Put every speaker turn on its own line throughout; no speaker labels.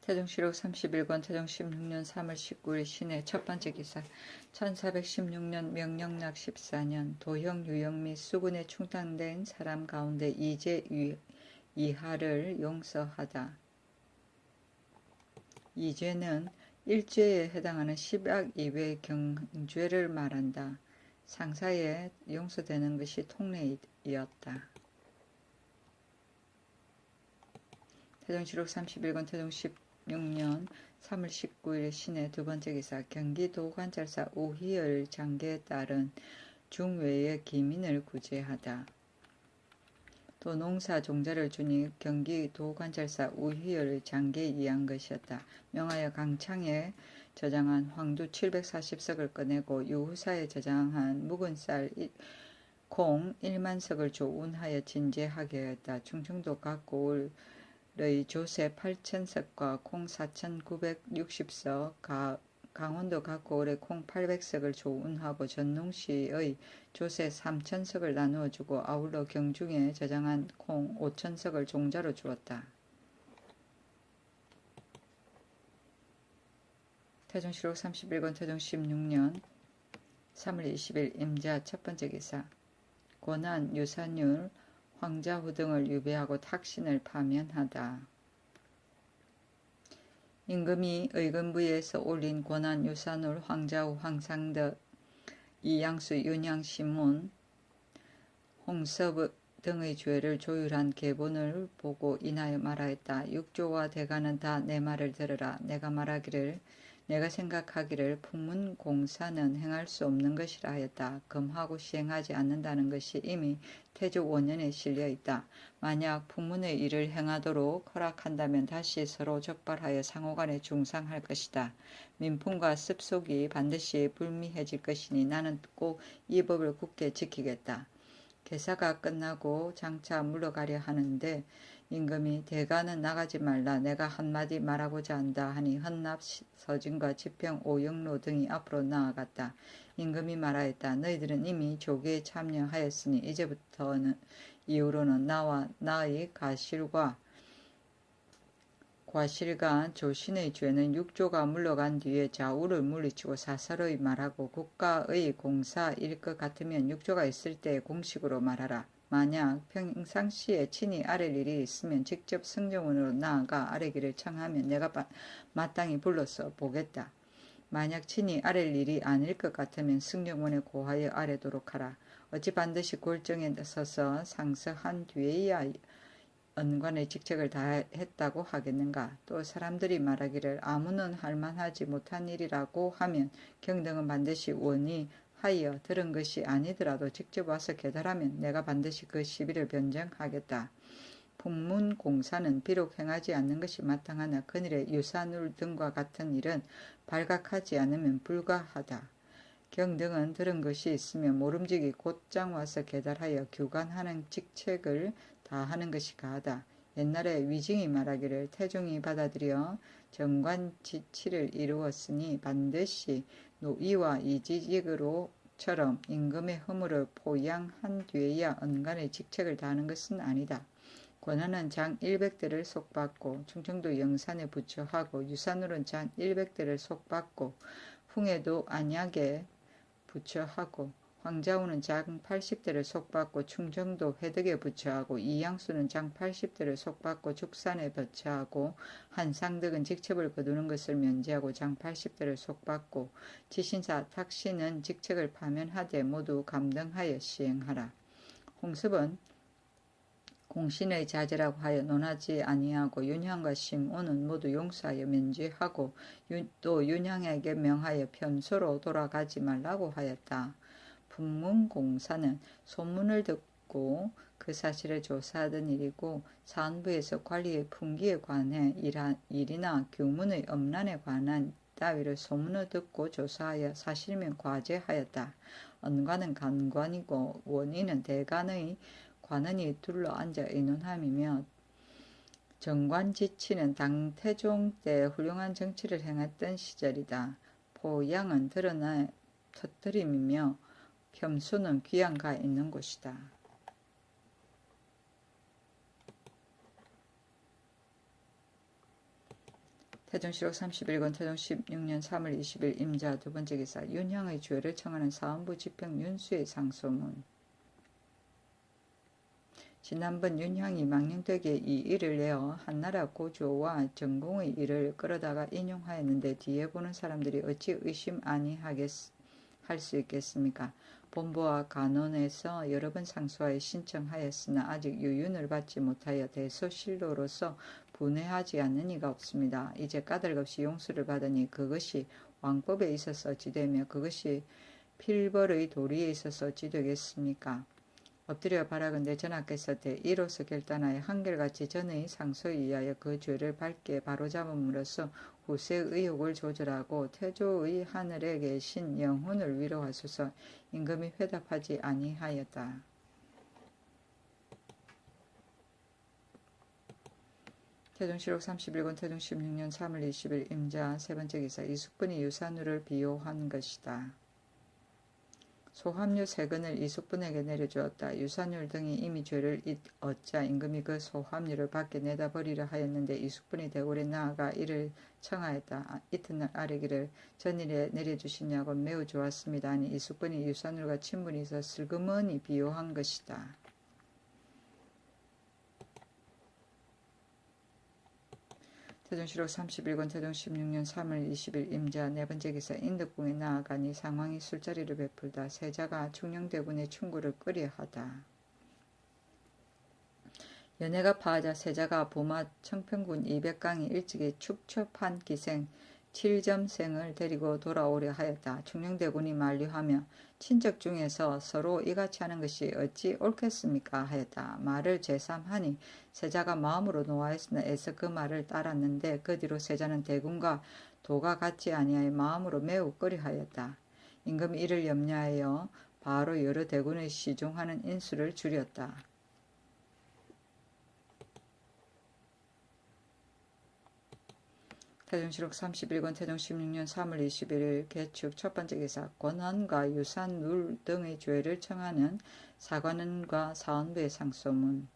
태종실록 31권 태종 16년 3월 19일 신해 첫 번째 기사 1416년 명령락 14년 도형 유형 및 수군에 충당된 사람 가운데 이제 이하를 용서하다. 이죄는 일죄에 해당하는 10악 이외의 경죄를 말한다. 상사에 용서되는 것이 통례이었다. 태종실록 31권 태종 16년 3월 19일 신해 두 번째 기사 경기도관찰사 우희열 장계에 따른 중외의 기민을 구제하다. 또 농사 종자를 주니 경기도관찰사 우희열 장계에 의한 것이었다. 명하여 강창에 저장한 황두 740석을 꺼내고 유후사에 저장한 묵은 쌀 콩 1만석을 조운하여 진제하게 하였다. 충청도 각고을 의 조세 8,000석과 콩 4,960석, 강원도 각고을의 콩 800석을 조운하고 전농시의 조세 3,000석을 나누어 주고 아울러 경중에 저장한 콩 5,000석을 종자로 주었다. 태종실록 31권 태종 16년 3월 20일 임자 첫 번째 기사 고난, 유산율, 황자후 등을 유배하고 탁신을 파면하다. 임금이 의금부에서 올린 고난, 유산울, 황자후, 황상덕, 이양수, 윤양신문, 홍섭 등의 죄를 조율한 계본을 보고 인하여 말하였다. 육조와 대가는 다 내 말을 들으라. 내가 생각하기를 풍문공사는 행할 수 없는 것이라 하였다. 금하고 시행하지 않는다는 것이 이미 태조 5년에 실려 있다. 만약 풍문의 일을 행하도록 허락한다면 다시 서로 적발하여 상호간에 중상할 것이다. 민풍과 습속이 반드시 불미해질 것이니 나는 꼭 이 법을 굳게 지키겠다. 개사가 끝나고 장차 물러가려 하는데 임금이 대가는 나가지 말라. 내가 한마디 말하고자 한다 하니 헌납, 서진과 지평, 오영로 등이 앞으로 나아갔다. 임금이 말하였다. 너희들은 이미 조계에 참여하였으니 이제부터는 이후로는 나와 나의 과실과 조신의 죄는 육조가 물러간 뒤에 좌우를 물리치고 사서로이 말하고 국가의 공사일 것 같으면 육조가 있을 때 공식으로 말하라. 만약 평상시에 친히 아랠 일이 있으면 직접 승정원으로 나아가 아뢰기를 청하면 내가 마땅히 불러서 보겠다. 만약 친히 아랠 일이 아닐 것 같으면 승정원에 고하여 아뢰도록 하라. 어찌 반드시 골정에 서서 상서한 뒤에야 언관의 직책을 다했다고 하겠는가. 또 사람들이 말하기를 아무는 할만하지 못한 일이라고 하면 경등은 반드시 원의하여 들은 것이 아니더라도 직접 와서 계달하면 내가 반드시 그 시비를 변정하겠다. 풍문공사는 비록 행하지 않는 것이 마땅하나 그늘의 유산울 등과 같은 일은 발각하지 않으면 불가하다. 경등은 들은 것이 있으면 모름지기 곧장 와서 계달하여 규관하는 직책을 다하는 것이 가하다. 옛날에 위증이 말하기를 태종이 받아들여 정관지치를 이루었으니 반드시 노이와 이지직으로처럼 임금의 허물을 포양한 뒤에야 언간의 직책을 다하는 것은 아니다. 권한은 장 100대를 속받고 충청도 영산에 부처하고 유산울은 장 100대를 속받고 풍해도 안약에 부처하고 황자우는 장 80대를 속받고 충정도 회덕에 부처하고 이양수는 장 80대를 속받고 죽산에 부처하고 한상덕은 직첩을 거두는 것을 면제하고 장 80대를 속받고 지신사 탁신은 직책을 파면하되 모두 감등하여 시행하라. 홍섭은 공신의 자제라고 하여 논하지 아니하고 윤향과 심오는 모두 용서하여 면제하고 또 윤향에게 명하여 편소로 돌아가지 말라고 하였다. 풍문공사는 소문을 듣고 그 사실을 조사하던 일이고 사안부에서 관리의 풍기에 관해 일이나 규문의 엄란에 관한 따위를 소문을 듣고 조사하여 사실이면 과제하였다. 언관은 간관이고 원인은 대간의 관원이 둘러앉아 의논함이며 정관지치는 당태종 때 훌륭한 정치를 행했던 시절이다. 포양은 드러나 터뜨림이며 겸수는 귀양가 있는 곳이다. 태종실록 31권 태종 16년 3월 20일 임자 두 번째 기사 윤향의 죄를 청하는 사헌부 지평 윤수의 상소문. 지난번 윤향이 망령되게 이 일을 내어 한나라 고조와 전공의 일을 끌어다가 인용하였는데 뒤에 보는 사람들이 어찌 의심 아니할 수 있겠습니까? 본부와 간원에서 여러 번 상소하여 신청하였으나 아직 유윤을 받지 못하여 대소실로로서 분해하지 않는 이가 없습니다. 이제 까닭없이 용서를 받으니 그것이 왕법에 있어서 어찌되며 그것이 필벌의 도리에 있어서 어찌 되겠습니까? 엎드려 바라건대 전하께서 대의로서 결단하여 한결같이 전의 상소에 의하여 그 죄를 밝게 바로잡음으로써 후세의 의혹을 조절하고 태조의 하늘에 계신 영혼을 위로하소서. 임금이 회답하지 아니하였다. 태종실록 31권 태종 16년 3월 20일 임자 세 번째 기사 이숙분이 유산우를 비호한 것이다. 소함류 3근을 이숙분에게 내려주었다. 유산율 등이 이미 죄를 얻자 임금이 그 소함류를 밖에 내다 버리려 하였는데 이숙분이 대궐에 나아가 이를 청하였다. 이튿날 아뢰기를 전일에 내려주시냐고 매우 좋았습니다. 아니 이숙분이 유산율과 친분이 있어 슬그머니 비호한 것이다. 태종실록 31권 태종 16년 3월 20일 임자 네 번째 기사 인덕궁에 나아가니 상황이 술자리를 베풀다. 세자가 충녕대군의 충고를 끄려하다. 연해가 파하자 세자가 보마 청평군 200강이 일찍이 축첩한 기생 7점생을 데리고 돌아오려 하였다. 충녕대군이 만류하며 친척 중에서 서로 이같이 하는 것이 어찌 옳겠습니까? 하였다. 말을 재삼하니 세자가 마음으로 노하였으나 애써 그 말을 따랐는데 그 뒤로 세자는 대군과 도가 같지 아니하여 마음으로 매우 꺼려하였다. 임금이 이를 염려하여 바로 여러 대군의 시중하는 인수를 줄였다. 태종실록 31권 태종 16년 3월 21일 개축 첫 번째 기사 권한과 유산룰 등의 죄를 청하는 사관원과 사헌부의 상소문.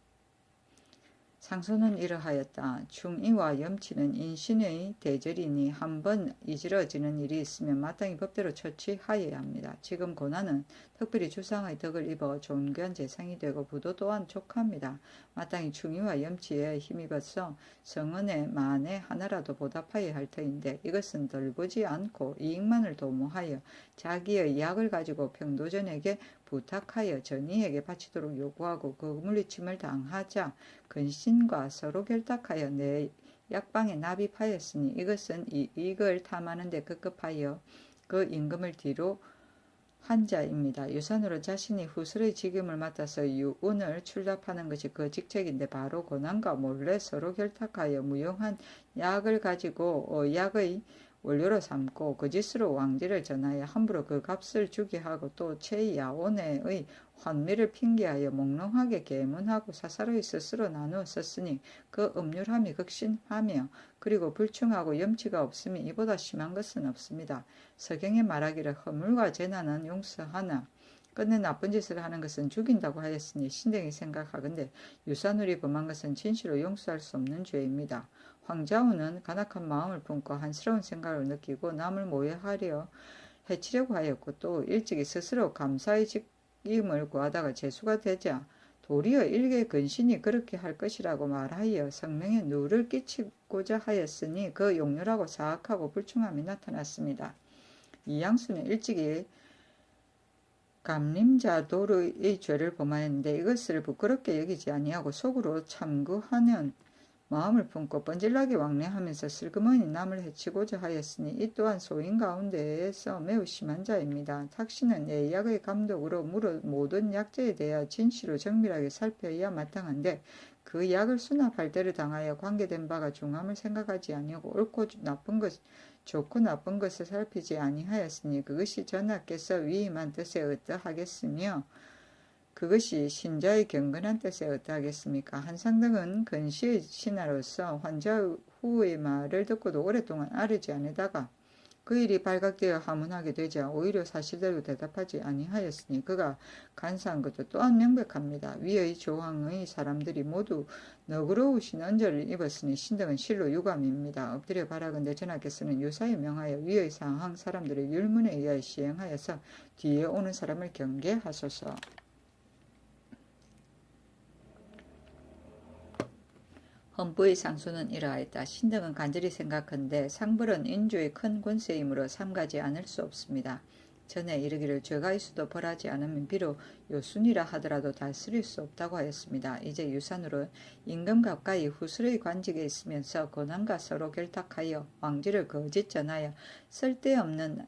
상소는 이러하였다. 충이와 염치는 인신의 대절이니 한번 이지러지는 일이 있으면 마땅히 법대로 처치하여야 합니다. 지금 고난은 특별히 주상의 덕을 입어 존귀한 재상이 되고 부도 또한 족합니다. 마땅히 충이와 염치에 힘입어서 성은의 만에 하나라도 보답하여야 할 터인데 이것은 덜보지 않고 이익만을 도모하여 자기의 약을 가지고 평도전에게 부탁하여 전이에게 바치도록 요구하고 그 물리침을 당하자 근신과 서로 결탁하여 내 약방에 납입하였으니 이것은 이익을 탐하는 데 급급하여 그 임금을 뒤로 한 자입니다. 유산으로 자신이 후술의 직임을 맡아서 유운을 출납하는 것이 그 직책인데 바로 고난과 몰래 서로 결탁하여 무용한 약을 가지고 약의 원료로 삼고 그 짓으로 왕지를 전하여 함부로 그 값을 주게 하고 또 최야원의 환미를 핑계하여 몽롱하게 계문하고 사사로이 스스로 나누어 썼으니 그 음률함이 극심하며 그리고 불충하고 염치가 없음이 이보다 심한 것은 없습니다. 서경에 말하기를 허물과 재난은 용서하나 끝내 나쁜 짓을 하는 것은 죽인다고 하였으니 신등이 생각하건대 유산울이 범한 것은 진실로 용서할 수 없는 죄입니다. 황자우는 간악한 마음을 품고 한스러운 생각을 느끼고 남을 모해하려 해치려고 하였고 또 일찍이 스스로 감사의 직임을 구하다가 재수가 되자 도리어 일개 근신이 그렇게 할 것이라고 말하여 성명에 누를 끼치고자 하였으니 그 용렬하고 사악하고 불충함이 나타났습니다. 이양수는 일찍이 감림자도의 죄를 범하였는데 이것을 부끄럽게 여기지 아니하고 속으로 참구하는 마음을 품고 번질나게 왕래하면서 슬그머니 남을 해치고자 하였으니 이 또한 소인 가운데에서 매우 심한 자입니다. 탁신은 예약의 감독으로 모든 약재에 대하여 진실로 정밀하게 살펴야 마땅한데 그 약을 수납할 때를 당하여 관계된 바가 중함을 생각하지 아니하고 옳고 나쁜 것, 좋고 나쁜 것을 살피지 아니하였으니 그것이 전하께서 위임한 뜻에 어떠하겠으며 그것이 신자의 경건한 뜻에 어떠하겠습니까? 한상등은 근시의 신하로서 환자 후의 말을 듣고도 오랫동안 아르지 않으다가 그 일이 발각되어 하문하게 되자 오히려 사실대로 대답하지 아니하였으니 그가 간사한 것도 또한 명백합니다. 위의 조항의 사람들이 모두 너그러우신 언저를 입었으니 신등은 실로 유감입니다. 엎드려 바라건대 전하께서는 유사에 명하여 위의 상항 사람들의 율문에 의하여 시행하여서 뒤에 오는 사람을 경계하소서. 헌부의 상소는 이러하였다. 신등은 간절히 생각한데 상벌은 인주의 큰 권세이므로 삼가지 않을 수 없습니다. 전에 이르기를 죄가 있어도 벌하지 않으면 비록 요순이라 하더라도 다스릴 수 없다고 하였습니다. 이제 유산으로 임금 가까이 후술의 관직에 있으면서 권한과 서로 결탁하여 왕지를 거짓 전하여 쓸데없는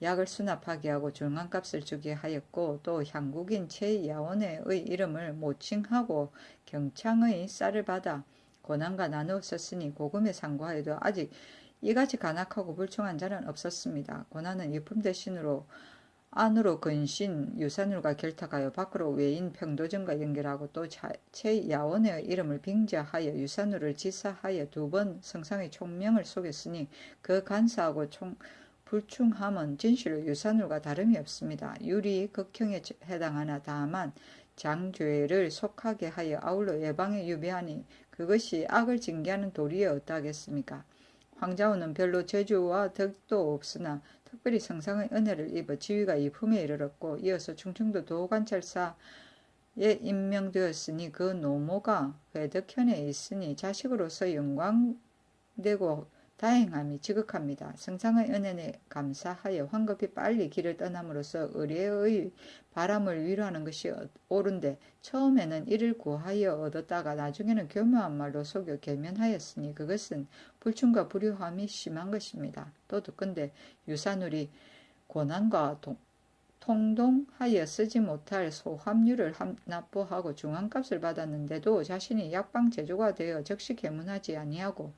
약을 수납하게 하고 중간값을 주게 하였고 또 향국인 최야원의 이름을 모칭하고 경창의 쌀을 받아 고난과 나누어 썼으니 고금에 상고하여도 아직 이같이 간악하고 불충한 자는 없었습니다. 고난은 유품 대신으로 안으로 근신 유산울과 결탁하여 밖으로 외인 평도전과 연결하고 또 최야원의 이름을 빙자하여 유산울을 지사하여 2번 성상의 총명을 속였으니 그 간사하고 불충함은 진실로 유산울과 다름이 없습니다. 율이 극형에 해당하나 다만 장죄를 속하게 하여 아울러 예방에 유배하니 그것이 악을 징계하는 도리에 어떠하겠습니까? 황자호는 별로 재주와 덕도 없으나 특별히 성상의 은혜를 입어 지위가 이품에 이르렀고 이어서 충청도 도관찰사에 임명되었으니 그 노모가 회덕현에 있으니 자식으로서 영광되고 다행함이 지극합니다. 성상의 은혜에 감사하여 황급히 빨리 길을 떠남으로써 의뢰의 바람을 위로하는 것이 옳은데 처음에는 이를 구하여 얻었다가 나중에는 교묘한 말로 속여 계면하였으니 그것은 불충과 불효함이 심한 것입니다. 또 듣건대 유산울이 고난과 통동하여 쓰지 못할 소합류를 납부하고 중한값을 받았는데도 자신이 약방 제조가 되어 즉시 계문하지 아니하고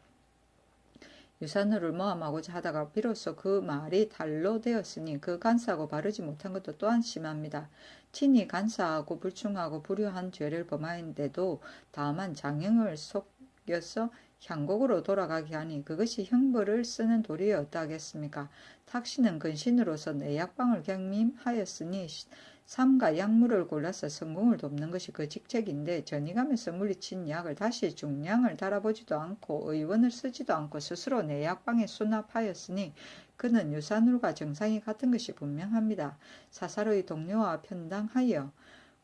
유산울을 모함하고자 하다가 비로소 그 말이 달로 되었으니 그 간사하고 바르지 못한 것도 또한 심합니다. 친히 간사하고 불충하고 불효한 죄를 범하였는데도 다만 장형을 속여서 향곡으로 돌아가게 하니 그것이 형벌을 쓰는 도리에 어떠하겠습니까? 탁신은 근신으로서 내약방을 경림하였으니 삼가 약물을 골라서 성공을 돕는 것이 그 직책인데 전이감에서 물리친 약을 다시 중량을 달아보지도 않고 의원을 쓰지도 않고 스스로 내약방에 수납하였으니 그는 유산울과 정상이 같은 것이 분명합니다. 사사로의 동료와 편당하여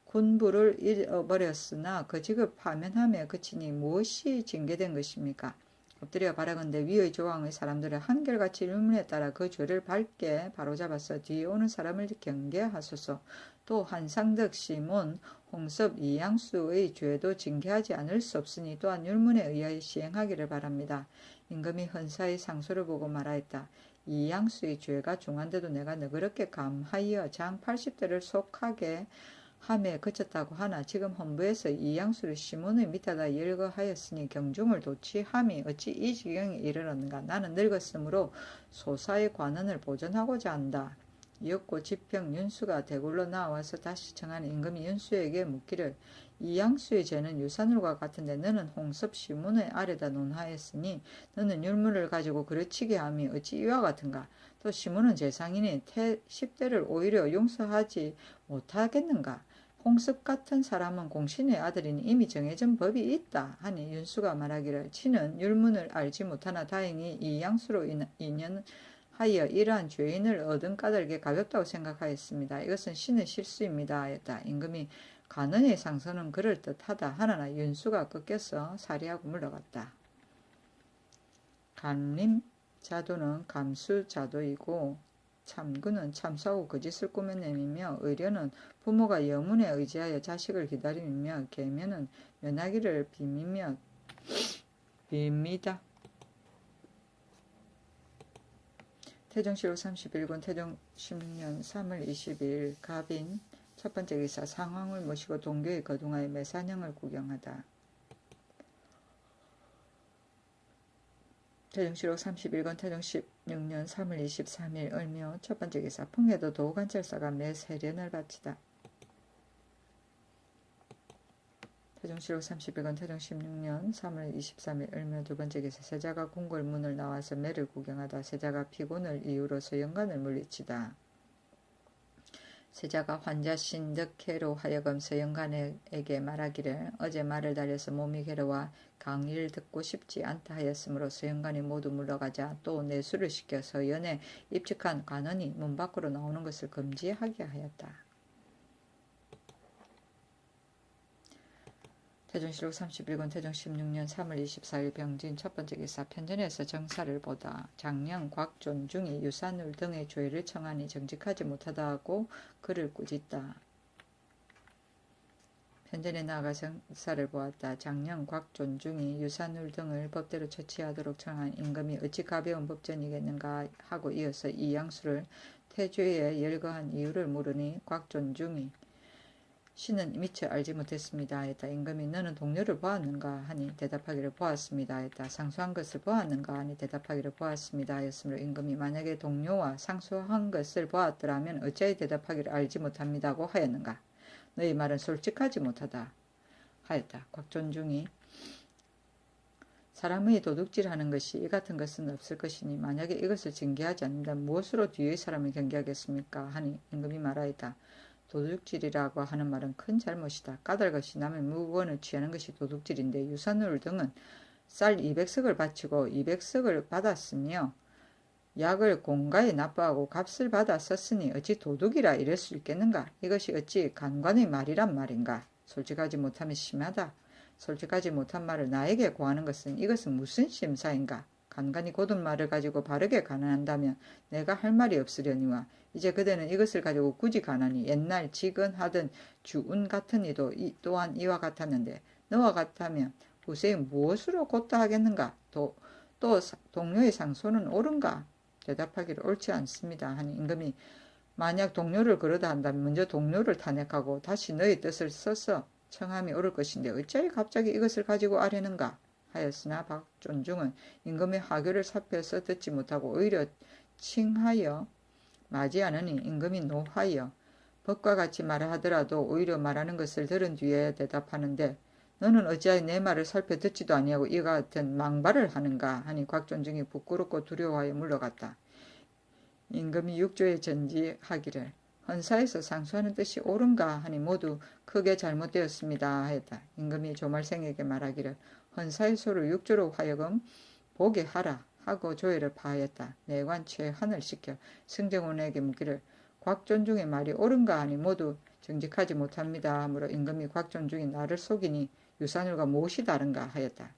군부를 잃어버렸으나 그 직을 파면함에 그치니 무엇이 징계된 것입니까? 엎드려 바라건대 위의 조항의 사람들을 한결같이 율문에 따라 그 죄를 밝게 바로잡아서 뒤에 오는 사람을 경계하소서. 또 한상덕, 시몬, 홍섭, 이양수의 죄도 징계하지 않을 수 없으니 또한 율문에 의하여 시행하기를 바랍니다. 임금이 헌사의 상소를 보고 말하였다. 이양수의 죄가 중한데도 내가 너그럽게 감하여 장 80대를 속하게 함에 그쳤다고 하나 지금 헌부에서 이양수를 시몬의 밑에다 열거하였으니 경중을 도취함이 어찌 이 지경에 이르렀는가. 나는 늙었으므로 소사의 관원을 보존하고자 한다. 이었고 지평 윤수가 대굴로 나와서 다시 청하는 임금이 윤수에게 묻기를 이양수의 죄는 유산울과 같은데 너는 홍섭 시몬의 아래다 논하였으니 너는 율무를 가지고 그르치게 함이 어찌 이와 같은가. 또 시몬은 재상이니 10대를 오히려 용서하지 못하겠는가. 홍섭 같은 사람은 공신의 아들이니 이미 정해진 법이 있다 하니 윤수가 말하기를 치는 율문을 알지 못하나 다행히 이 양수로 인연하여 이러한 죄인을 얻은 까닭에 가볍다고 생각하였습니다. 이것은 신의 실수입니다 하였다. 임금이 간언의 상소는 그럴듯하다 하나 윤수가 꺾여서 살해하고 물러갔다. 간림 자도는 감수자도이고 참군은 참사하고 거짓을 꾸며내미며 의료는 부모가 여문에 의지하여 자식을 기다리며 계면은 면하기를 빕니다. 태종실록 31권 태종 10년 3월 20일 갑인 첫 번째 기사 상황을 모시고 동교에 거둥하여 매산형을 구경하다. 태종실록 31권 태종 16년 3월 23일 을묘 첫 번째 기사 풍해도 도관찰사가 매 세련을 바치다. 태종 태종실록 31권 태종 16년 3월 23일 을묘 두 번째 기사 세자가 궁궐 문을 나와서 매를 구경하다 세자가 피곤을 이유로 서영관을 물리치다. 세자가 환자신 덕혜로 하여금 서영관에게 말하기를 어제 말을 달려서 몸이 괴로워 강의를 듣고 싶지 않다 하였으므로 서영관이 모두 물러가자 또 내수를 시켜서 연에 입직한 관원이 문 밖으로 나오는 것을 금지하게 하였다. 태종실록 31권 태종 16년 3월 24일 병진 첫 번째 기사 편전에서 정사를 보다 장령 곽존중이 유산울 등의 조회를 청하니 정직하지 못하다고 그를 꾸짖다. 편전에 나아가 정사를 보았다. 장령 곽존중이 유산울 등을 법대로 처치하도록 청한 임금이 어찌 가벼운 법전이겠는가 하고 이어서 이 양수를 태죄에 열거한 이유를 물으니 곽존중이 신은 미처 알지 못했습니다 했다. 임금이 너는 동료를 보았는가 하니 대답하기를 보았습니다 했다. 상소한 것을 보았는가 하니 대답하기를 보았습니다 하였으므로 임금이 만약에 동료와 상소한 것을 보았더라면 어찌하여 대답하기를 알지 못합니다고 하였는가. 너희 말은 솔직하지 못하다 하였다. 곽존중이 사람의 도둑질하는 것이 이 같은 것은 없을 것이니 만약에 이것을 징계하지 않는다면 무엇으로 뒤의 사람을 경계하겠습니까 하니 임금이 말하였다. 도둑질이라고 하는 말은 큰 잘못이다. 까닭없이 남의 물건을 취하는 것이 도둑질인데 유산울 등은 쌀 200석을 바치고 200석을 받았으며 약을 공가에 납부하고 값을 받아 썼으니 어찌 도둑이라 이럴 수 있겠는가? 이것이 어찌 간관의 말이란 말인가? 솔직하지 못하면 심하다. 솔직하지 못한 말을 나에게 고하는 것은 이것은 무슨 심사인가? 간간히 고든 말을 가지고 바르게 간한다면 내가 할 말이 없으려니와 이제 그대는 이것을 가지고 굳이 간하니 옛날 지근하던 주운 같은 이도 또한 이와 같았는데 너와 같다면 후세에 무엇으로 곧다 하겠는가? 또 동료의 상소는 옳은가? 대답하기를 옳지 않습니다 하니 임금이 만약 동료를 그러다 한다면 먼저 동료를 탄핵하고 다시 너의 뜻을 써서 청함이 옳을 것인데 어찌하여 갑자기 이것을 가지고 아뢰는가? 하였으나 박존중은 임금의 하교를 살펴서 듣지 못하고 오히려 칭하여 맞이하느니 임금이 노하여 법과 같이 말을 하더라도 오히려 말하는 것을 들은 뒤에 대답하는데 너는 어찌하여 내 말을 살펴 듣지도 아니하고 이와 같은 망발을 하는가 하니 곽존중이 부끄럽고 두려워하여 물러갔다. 임금이 육조에 전지하기를 헌사에서 상소하는 뜻이 옳은가 하니 모두 크게 잘못되었습니다 하였다. 임금이 조말생에게 말하기를 헌사의 소를 육조로 하여금 보게 하라 하고 조회를 파하였다. 내관 최한을 시켜 승정원에게 묻기를 곽존중의 말이 옳은가 하니 모두 정직하지 못합니다 하므로 임금이 곽존중이 나를 속이니 유산울과 무엇이 다른가 하였다.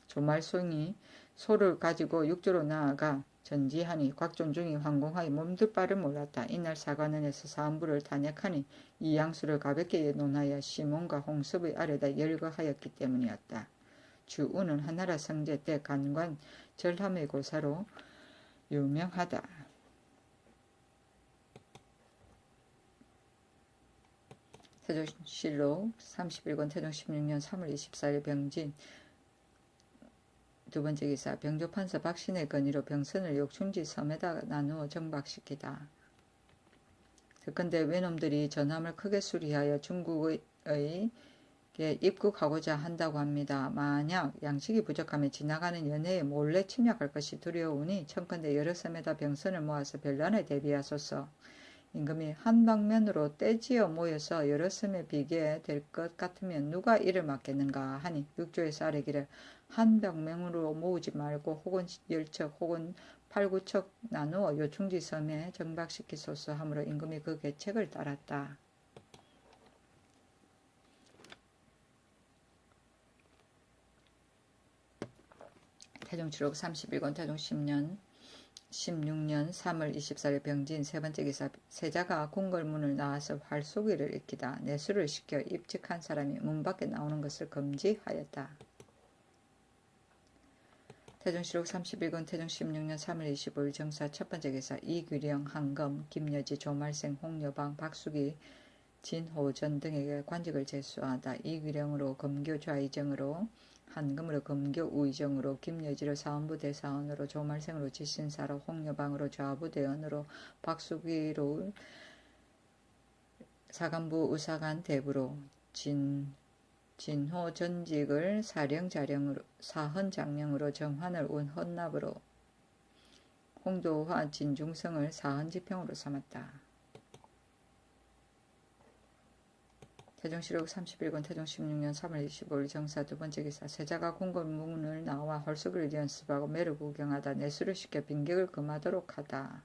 조말송이 소를 가지고 육조로 나아가 전지하니 곽존중이 황공하여 몸둘 바를 몰랐다. 이날 사관원에서 사헌부를 탄핵하니 이 양수를 가볍게 논하여 시몬과 홍섭의 아래다 열거하였기 때문이었다. 주우는 한나라 성제 때 간관 절함의 고사로 유명하다. 태종실록 31권 태종 16년 3월 24일 병진 두 번째 기사 병조판서 박신의 건의로 병선을 욕충지 섬에다 나누어 정박시키다. 듣건대 외놈들이 전함을 크게 수리하여 중국의 입국하고자 한다고 합니다. 만약 양식이 부족하면 지나가는 연해에 몰래 침략할 것이 두려우니 청컨대 여러 섬에다 병선을 모아서 변란에 대비하소서. 임금이 한 방면으로 떼지어 모여서 여러 섬에 비게 될 것 같으면 누가 이를 맡겠는가 하니 육조에서 아뢰기를 한 방면으로 모으지 말고 혹은 10척 혹은 8, 9척 나누어 요충지 섬에 정박시키소서 하므로 임금이 그 계책을 따랐다. 태종실록 31권 태종 16년 3월 24일 병진 세 번째 기사 세자가 궁궐문을 나와서 활쏘기를 익히다 내수를 시켜 입직한 사람이 문 밖에 나오는 것을 금지하였다. 태종실록 31권 태종 16년 3월 25일 정사 첫 번째 기사 이규령, 한검, 김여지, 조말생, 홍여방, 박수기, 진호전 등에게 관직을 제수하다. 이규령으로 검교 좌의정으로 한금으로 검교 우의정으로 김여지로 사헌부 대사원으로 조말생으로 지신사로 홍여방으로 좌부 대원으로 박수기로 사간부 의사관 대부로 진호 전직을 사헌장령으로 정환을 운헌납으로 홍도화 진중성을 사헌지평으로 삼았다. 태종시록 31권 태종 16년 3월 25일 정사 두번째 기사. 세자가 궁궐문을 나와 헐수를 연습하고 매를 구경하다 내수를 시켜 빈객을 금하도록 하다.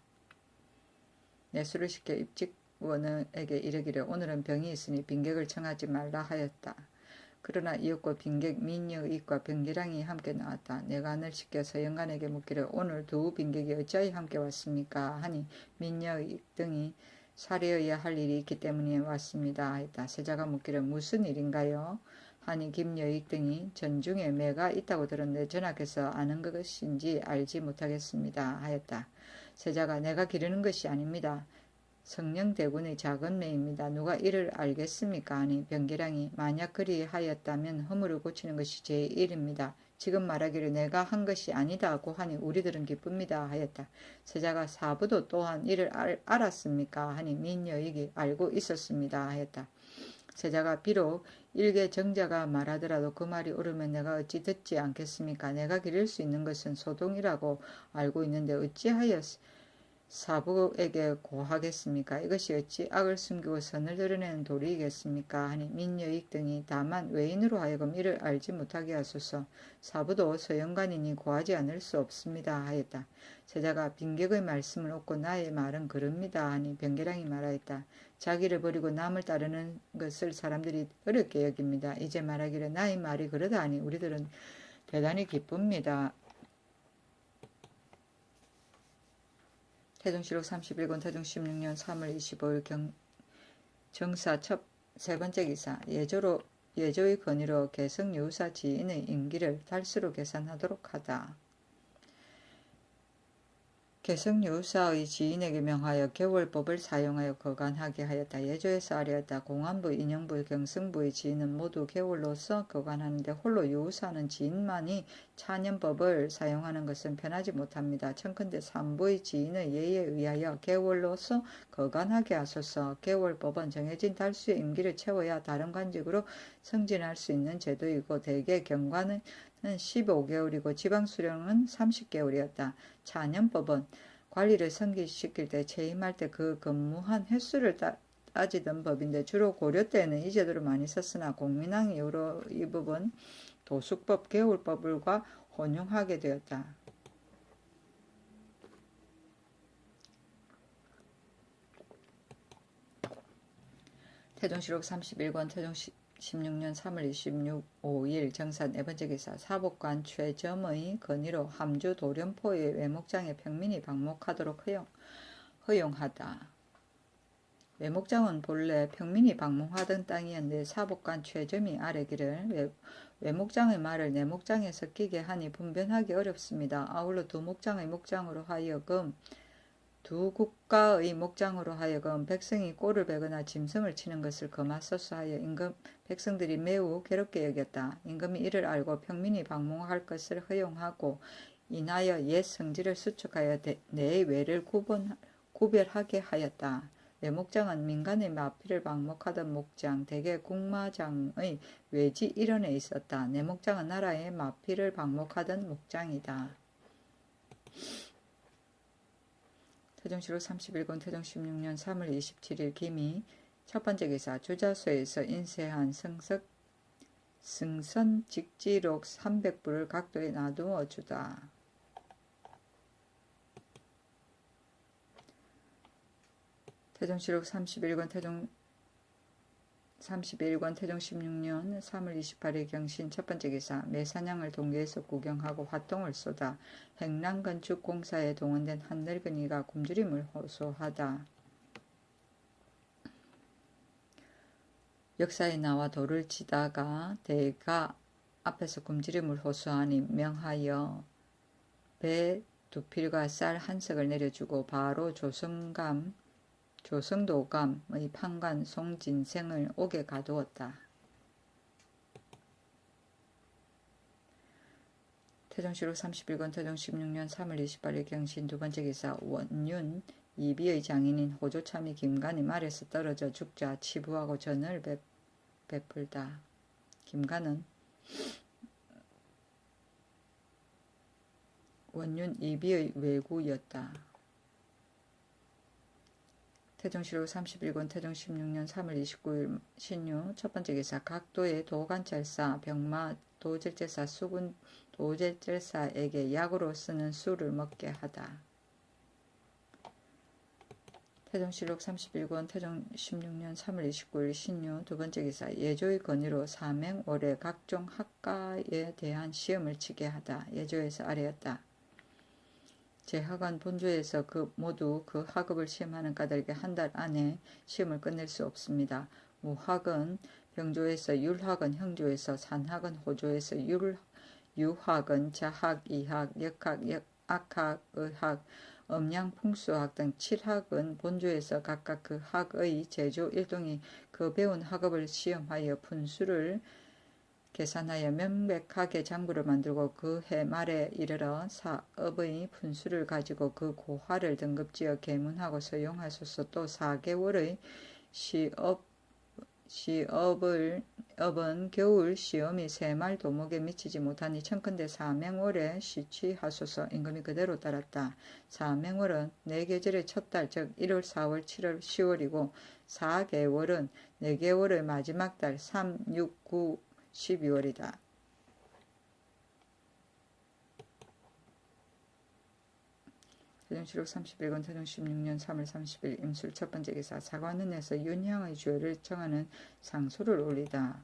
내수를 시켜 입직원에게 이르기를 오늘은 병이 있으니 빈객을 청하지 말라 하였다. 그러나 이윽고 빈객 민여익과 병기랑이 함께 나왔다. 내간을 시켜 서영관에게 묻기를 오늘 두 빈객이 어찌하여 함께 왔습니까? 하니 민여익 등이 살해해야 할 일이 있기 때문에 왔습니다 했다. 세자가 묻기를 무슨 일인가요? 하니 김여익 등이 전중에 매가 있다고 들었는데 전하께서 아는 것인지 알지 못하겠습니다 하였다. 세자가 내가 기르는 것이 아닙니다. 성령대군의 작은 매입니다. 누가 이를 알겠습니까? 하니 병기랑이 만약 그리하였다면 허물을 고치는 것이 제 일입니다. 지금 말하기를 내가 한 것이 아니다고 하니 우리들은 기쁩니다 하였다. 세자가 사부도 또한 이를 알았습니까? 하니 민여익이 알고 있었습니다 하였다. 세자가 비록 일개 정자가 말하더라도 그 말이 옳으면 내가 어찌 듣지 않겠습니까? 내가 기를 수 있는 것은 소동이라고 알고 있는데 어찌하여 사부에게 고하겠습니까? 이것이 어찌 악을 숨기고 선을 드러내는 도리이겠습니까? 하니 민여익 등이 다만 외인으로 하여금 이를 알지 못하게 하소서. 사부도 서영관이니 고하지 않을 수 없습니다 하였다. 세자가 빈객의 말씀을 얻고 나의 말은 그럽니다 하니 병기랑이 말하였다. 자기를 버리고 남을 따르는 것을 사람들이 어렵게 여깁니다. 이제 말하기를 나의 말이 그러다 하니 우리들은 대단히 기쁩니다. 태종시록 31권 태종 16년 3월 25일 정사 세 번째 기사. 예조의 건의로 개성유사 지인의 임기를 달수로 계산하도록 하다. 개성유사의 지인에게 명하여 개월법을 사용하여 거간하게 하였다. 예조에서 아뢰었다. 공안부, 인영부, 경성부의 지인은 모두 개월로서 거간하는데 홀로 유사는 지인만이 차년법을 사용하는 것은 편하지 못합니다. 청컨대 삼부의 지인의 예에 의하여 개월로서 거간하게 하소서. 개월법은 정해진 달수의 임기를 채워야 다른 관직으로 승진할 수 있는 제도이고 대개 경관은 15개월이고 지방수령은 30개월이었다. 차년법은 관리를 승진시킬 때 채임할 때 그 근무한 횟수를 따지던 법인데 주로 고려 때는 이 제도를 많이 썼으나 공민왕 이후로 이 법은 도숙법, 개월법과 혼용하게 되었다. 태종시록 31권 태종 16년 3월 25일 정사 네 번째 기사. 사복관 최점의 건의로 함주 도련포의 외목장에 평민이 방목하도록 허용하다. 외목장은 본래 평민이 방목하던 땅이었는데 사복관 최점이 아뢰기를 외목장의 말을 내목장에 섞이게 하니 분변하기 어렵습니다. 아울러 두 목장의 목장으로 하여금 두 국가의 목장으로 하여금 백성이 꼴을 베거나 짐승을 치는 것을 금하소서 하여 백성들이 매우 괴롭게 여겼다. 임금이 이를 알고 평민이 방목할 것을 허용하고 인하여 옛 성질을 수축하여 내 외를 구별하게 하였다. 외목장은 민간의 마피를 방목하던 목장, 대개 국마장의 외지 일원에 있었다. 내목장은 나라의 마피를 방목하던 목장이다. 태종시록 31권 태종 16년 3월 27일 김이 첫 번째 기사. 주자소에서 인쇄한 승선 직지록 300부를 각도에 놔두어 주다. 태종시록 31권 태종 16년 3월 28일 경신 첫 번째 기사. 매사냥을 동계에서 구경하고 화통을 쏘다. 행랑건축공사에 동원된 한 늙은이가 굶주림을 호소하다. 역사에 나와 돌을 치다가 대가 앞에서 굶주림을 호소하니 명하여 배 2필과 쌀 1석을 내려주고 바로 조성도감의 판관 송진생을 옥에 가두었다. 태종시록 31권 태종 16년 3월 28일 경신 두 번째 기사. 원윤 이비의 장인인 호조참이 김간이 말에서 떨어져 죽자 치부하고 전을 베풀다. 김간은 원윤 이비의 외구였다. 태종실록 31권 태종 16년 3월 29일 신유 첫번째 기사 각도의 도관찰사 병마 도질제사 수군 도질제사에게 약으로 쓰는 술을 먹게 하다. 태종실록 31권 태종 16년 3월 29일 신유 두번째 기사 예조의 건의로 사맹월에 각종 학과에 대한 시험을 치게 하다. 예조에서 아래였다. 제 학원 본조에서 모두 그 학업을 시험하는 과들에게 한 달 안에 시험을 끝낼 수 없습니다. 무학은 병조에서 율학은 형조에서 산학은 호조에서 유학은 자학, 이학, 역학, 악학, 의학, 음양풍수학 등 7학은 본조에서 각각 그 학의 제조 일동이 그 배운 학업을 시험하여 분수를 계산하여 명백하게 장부를 만들고 그 해 말에 이르러 사업의 분수를 가지고 그 고화를 등급지어 계문하고 소용하소서. 또 4개월의 시업은 겨울 시험이 새말 도목에 미치지 못하니 청컨대 사맹월에 시취하소서. 임금이 그대로 따랐다. 사맹월은 4계절의 첫달 즉 1월 4월 7월 10월이고 4개월은 4개월의 마지막 달 3, 6, 9, 12월이다. 태종실록 31권 태종 16년 3월 30일 임술 첫번째 기사 사관원에서 윤향의 죄를 정하는 상소를 올리다.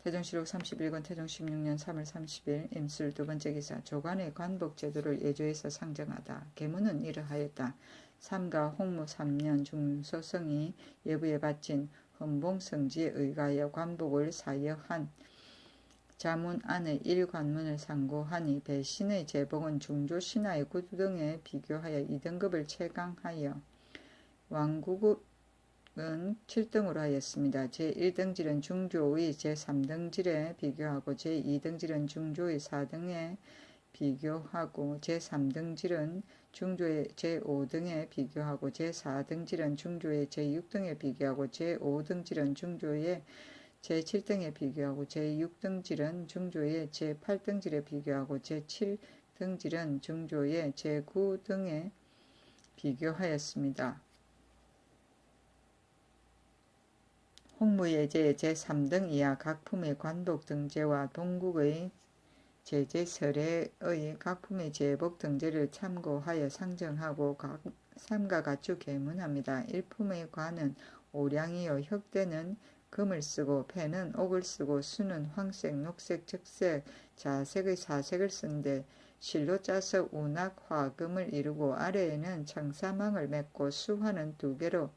태종실록 31권 태종 16년 3월 30일 임술 두번째 기사 조관의 관복 제도를 예조에서 상정하다. 계문은 이러하였다. 삼가 홍무 3년 중소성이 예부에 바친 헌봉성지에 의하여 관복을 사여한 자문 안의 1관문을 상고하니 배신의 제복은 중조 신하의 구두 등에 비교하여 2등급을 채강하여 왕구급은 7등으로 하였습니다. 제1등질은 중조의 제3등질에 비교하고 제2등질은 중조의 4등에 비교하고 제3등질은 중조의 제5등에 비교하고 제4등질은 중조의 제6등에 비교하고 제5등질은 중조의 제7등에 비교하고 제6등질은 중조의 제8등질에 비교하고 제7등질은 중조의 제9등에 비교하였습니다. 홍무예제 제3등 이하 각품의 관복 등재와 동국의 제재설의 각품의 제복 등재를 참고하여 상정하고 삼가 갖추 계문합니다. 일품의 관은 오량이요 혁대는 금을 쓰고 패는 옥을 쓰고 수는 황색, 녹색, 적색, 자색의 사색을 쓴데 실로 짜서 운악, 화금을 이루고 아래에는 청사망을 맺고 수화는 2개로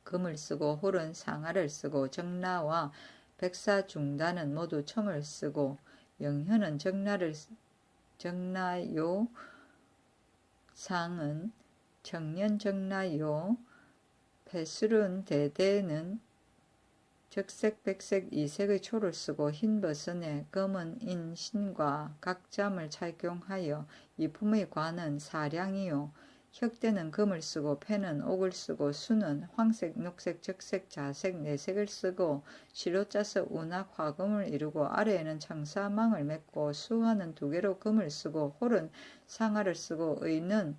금을 쓰고 홀은 상아를 쓰고 정라와 백사중단은 모두 청을 쓰고 영현은 정라요 상은 청년 정라요 패술은 대대는 적색 백색 이색의 초를 쓰고 흰 버선에 검은 인 신과 각잠을 착용하여 이품의 관은 사량이요 혁대는 금을 쓰고 패는 옥을 쓰고 수는 황색, 녹색, 적색, 자색, 내색을 쓰고 실로 짜서 운악, 화금을 이루고 아래에는 청사망을 맺고 수화는 2개로 금을 쓰고 홀은 상아를 쓰고 의는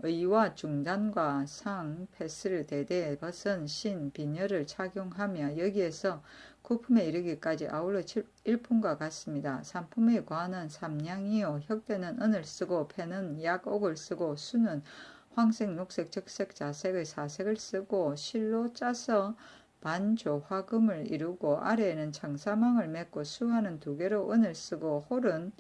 의와 중단과 상, 패스를 대대에 벗은 신, 비녀를 착용하며 여기에서 9품에 이르기까지 아울러 1품과 같습니다. 3품의 관은 삼량이요 혁대는 은을 쓰고 패는 약옥을 쓰고 수는 황색, 녹색, 적색, 자색의 사색을 쓰고 실로 짜서 반조화금을 이루고 아래에는 청사망을 맺고 수화는 2개로 은을 쓰고 홀은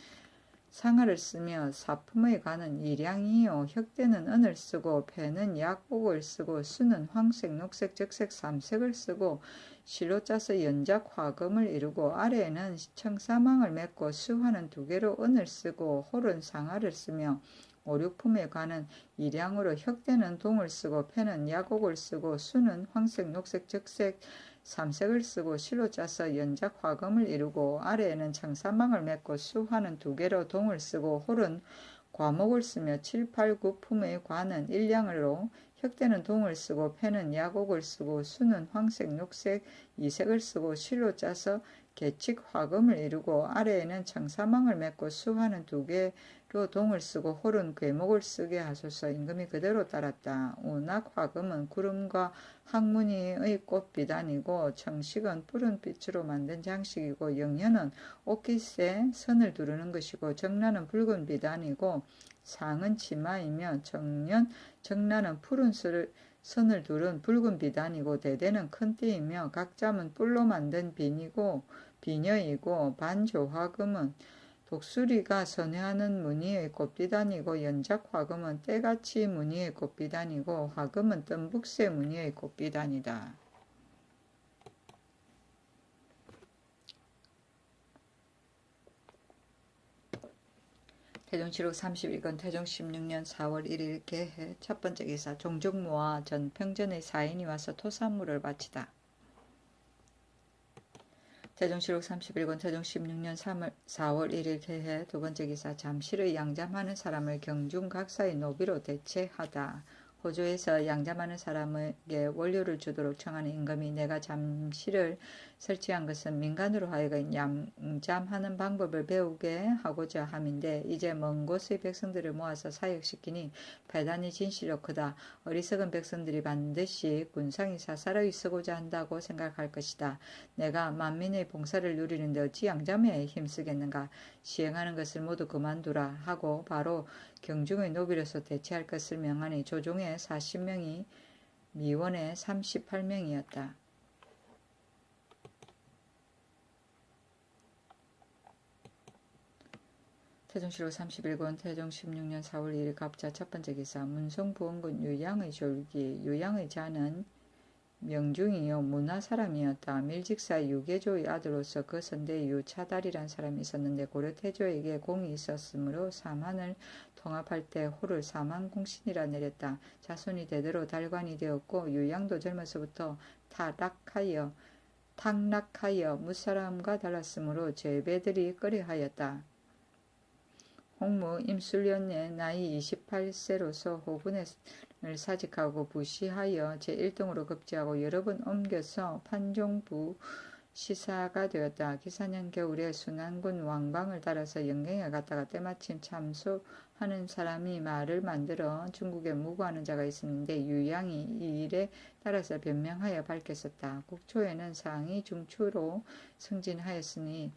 상아를 쓰며 4품의 관은 이량이요 혁대는 은을 쓰고 패는 약옥을 쓰고 수는 황색, 녹색, 적색, 삼색을 쓰고 실로 짜서 연작 화금을 이루고 아래에는 청사망을 맺고 수화는 2개로 은을 쓰고 홀은 상아를 쓰며 5, 6품의 관은 이량으로 혁대는 동을 쓰고 패는 약옥을 쓰고 수는 황색, 녹색, 적색, 삼색을 쓰고 실로 짜서 연작 화금을 이루고 아래에는 청사망을 맺고 수화는 2개로 동을 쓰고 홀은 과목을 쓰며 7, 8, 9품의 관은 일량으로 혁대는 동을 쓰고 패는 야곡을 쓰고 수는 황색, 녹색, 이색을 쓰고 실로 짜서 계칙 화금을 이루고 아래에는 청사망을 맺고 수화는 두 개로 동을 쓰고 홀은 궤목을 쓰게 하소서. 임금이 그대로 따랐다. 운악 화금은 구름과 항무늬의 꽃비단이고 청식은 푸른 빛으로 만든 장식이고 영현은 옷깃에 선을 두르는 것이고 정란은 붉은 비단이고 상은 치마이며 정란은 푸른 선을 두른 붉은 비단이고 대대는 큰 띠이며 각잠은 뿔로 만든 비녀이고 반조화금은 독수리가 선회하는 무늬의 꽃비단이고 연작화금은 때같이 무늬의 꽃비단이고 화금은 뜸북새 무늬의 꽃비단이다. 태종실록 31권 태종 16년 4월 1일 개해 첫 번째 기사 종족무와 전 평전의 사인이 와서 토산물을 바치다. 태종실록 31권 태종 16년 4월 1일 개해 두 번째 기사 잠실의 양잠하는 사람을 경중 각사의 노비로 대체하다. 호조에서 양잠하는 사람에게 원료를 주도록 청하는 임금이 내가 잠실을 설치한 것은 민간으로 하여금 양잠하는 방법을 배우게 하고자 함인데 이제 먼 곳의 백성들을 모아서 사역시키니 배단이 진실로 크다. 어리석은 백성들이 반드시 군상이 사사로이 쓰고자 한다고 생각할 것이다. 내가 만민의 봉사를 누리는데 어찌 양잠에 힘쓰겠는가. 시행하는 것을 모두 그만두라 하고 바로 경중의 노비로서 대체할 것을 명하니 조종의 40명이 미원의 38명이었다. 태종실록 31권 태종 16년 4월 2일 갑자 첫 번째 기사 문성부원군 유양의 졸기 유양의 자는 명중이요 문화 사람이었다. 밀직사 유계조의 아들로서 그 선대에 유차달이란 사람이 있었는데 고려 태조에게 공이 있었으므로 사만을 통합할 때 호를 사만공신이라 내렸다. 자손이 대대로 달관이 되었고 유양도 젊어서부터 탁락하여 무사람과 달랐으므로 제배들이 꺼려하였다. 홍무 임술련의 나이 28세로서 호군을 사직하고 부시하여 제1등으로 급제하고 여러 번 옮겨서 판종부 시사가 되었다. 기사년 겨울에 순안군 왕방을 따라서 영경에 갔다가 때마침 참소하는 사람이 말을 만들어 중국에 무고하는 자가 있었는데 유양이 이 일에 따라서 변명하여 밝혔었다. 국초에는 상이 중추로 승진하였으니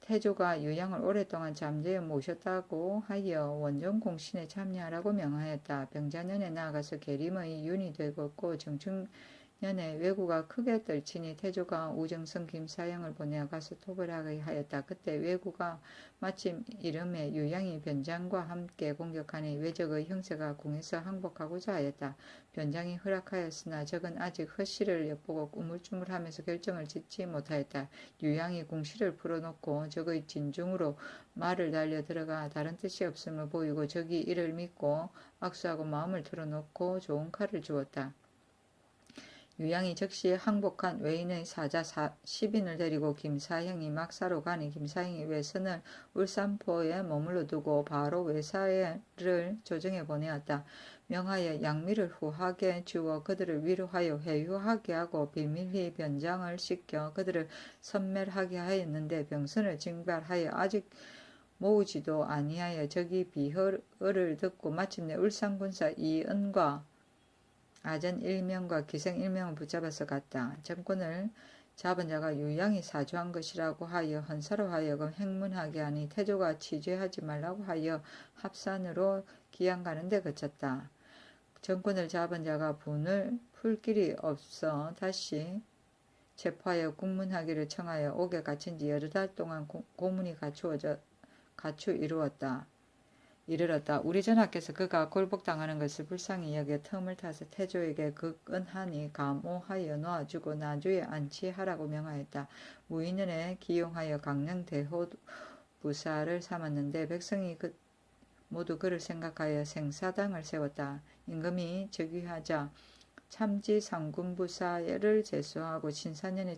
태조가 유양을 오랫동안 잠재해 모셨다고 하여 원정 공신에 참여하라고 명하였다. 병자년에 나아가서 계림의 윤이 되었고 정충년에 왜구가 크게 떨치니 태조가 우정성 김사영을 보내어 가서 토벌하게 하였다. 그때 왜구가 마침 이름에 유양이 변장과 함께 공격하니 왜적의 형세가 궁에서 항복하고자 하였다. 변장이 허락하였으나 적은 아직 허실을 엿보고 우물쭈물하면서 결정을 짓지 못하였다. 유양이 궁실을 풀어놓고 적의 진중으로 말을 달려 들어가 다른 뜻이 없음을 보이고 적이 이를 믿고 악수하고 마음을 틀어놓고 좋은 칼을 주었다. 유양이 즉시 항복한 외인의 사자 10인을 데리고 김사형이 막사로 가니 김사형이 외선을 울산포에 머물러 두고 바로 외사를 조정해 보내었다. 명하여 양미를 후하게 주어 그들을 위로하여 회유하게 하고 비밀히 변장을 시켜 그들을 선멸하게 하였는데 병선을 징발하여 아직 모으지도 아니하여 적이 비허를 듣고 마침내 울산군사 이은과 아전 1명과 기생 1명을 붙잡아서 갔다. 정권을 잡은 자가 유양이 사주한 것이라고 하여 헌사로 하여금 행문하게 하니 태조가 취죄하지 말라고 하여 합산으로 기양 가는 데 그쳤다. 정권을 잡은 자가 분을 풀 길이 없어 다시 체포하여 국문하기를 청하여 옥에 갇힌 지 여러 달 동안 고문이 이르렀다. 우리 전하께서 그가 굴복당하는 것을 불쌍히 여겨 틈을 타서 태조에게 극언하니 감오하여 놓아주고 나주에 안치하라고 명하였다. 무인년에 기용하여 강릉 대호부사를 삼았는데 백성이 모두 그를 생각하여 생사당을 세웠다. 임금이 즉위하자 참지상군부사를 제수하고 신사년에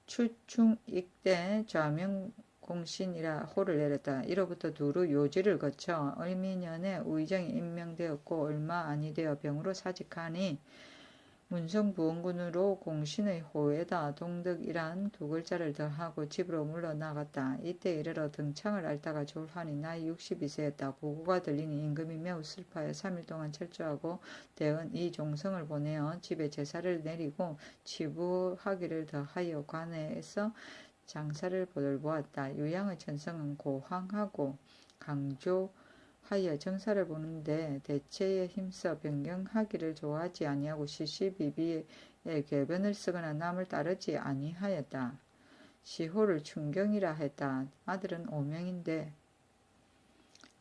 추충익대 좌명 공신이라 호를 내렸다. 이로부터 두루 요지를 거쳐 을미년에 우의정이 임명되었고 얼마 아니 되어 병으로 사직하니 문성부원군으로 공신의 호에다 동덕이란 두 글자를 더하고 집으로 물러나갔다. 이때 이르러 등창을 앓다가 졸하니 나이 62세였다. 보고가 들리니 임금이 매우 슬퍼하여 3일 동안 철저하고 대은 이 종성을 보내어 집에 제사를 내리고 치부하기를 더하여 관에서 장사를 보돌보았다. 유양의 천성은 고황하고 강조하여 정사를 보는데 대체에 힘써 변경하기를 좋아하지 아니하고 시시비비에 궤변을 쓰거나 남을 따르지 아니하였다. 시호를 춘경이라 했다. 아들은 5명인데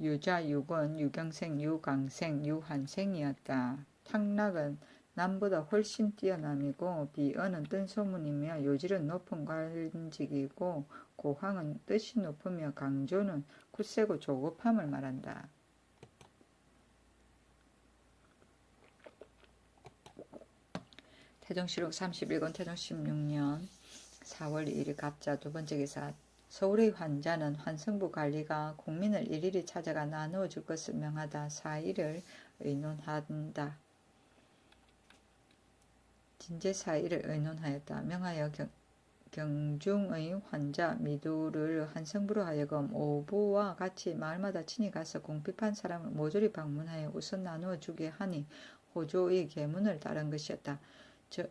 유자, 유권, 유경생, 유강생, 유한생이었다. 탁락은 남보다 훨씬 뛰어남이고 비언은 뜬 소문이며 요질은 높은 관직이고 고황은 뜻이 높으며 강조는 굳세고 조급함을 말한다. 태종실록 31권 태종 16년 4월 2일 갑자 두 번째 기사. 서울의 환자는 환성부 관리가 국민을 일일이 찾아가 나누어 줄 것을 명하다. 4일을 의논한다. 진제 4일을 의논하였다. 명하여 경중의 환자 미두를 한성부로 하여금 오부와 같이 마을마다 친히 가서 공핍한 사람을 모조리 방문하여 우선 나누어 주게 하니 호조의 계문을 따른 것이었다.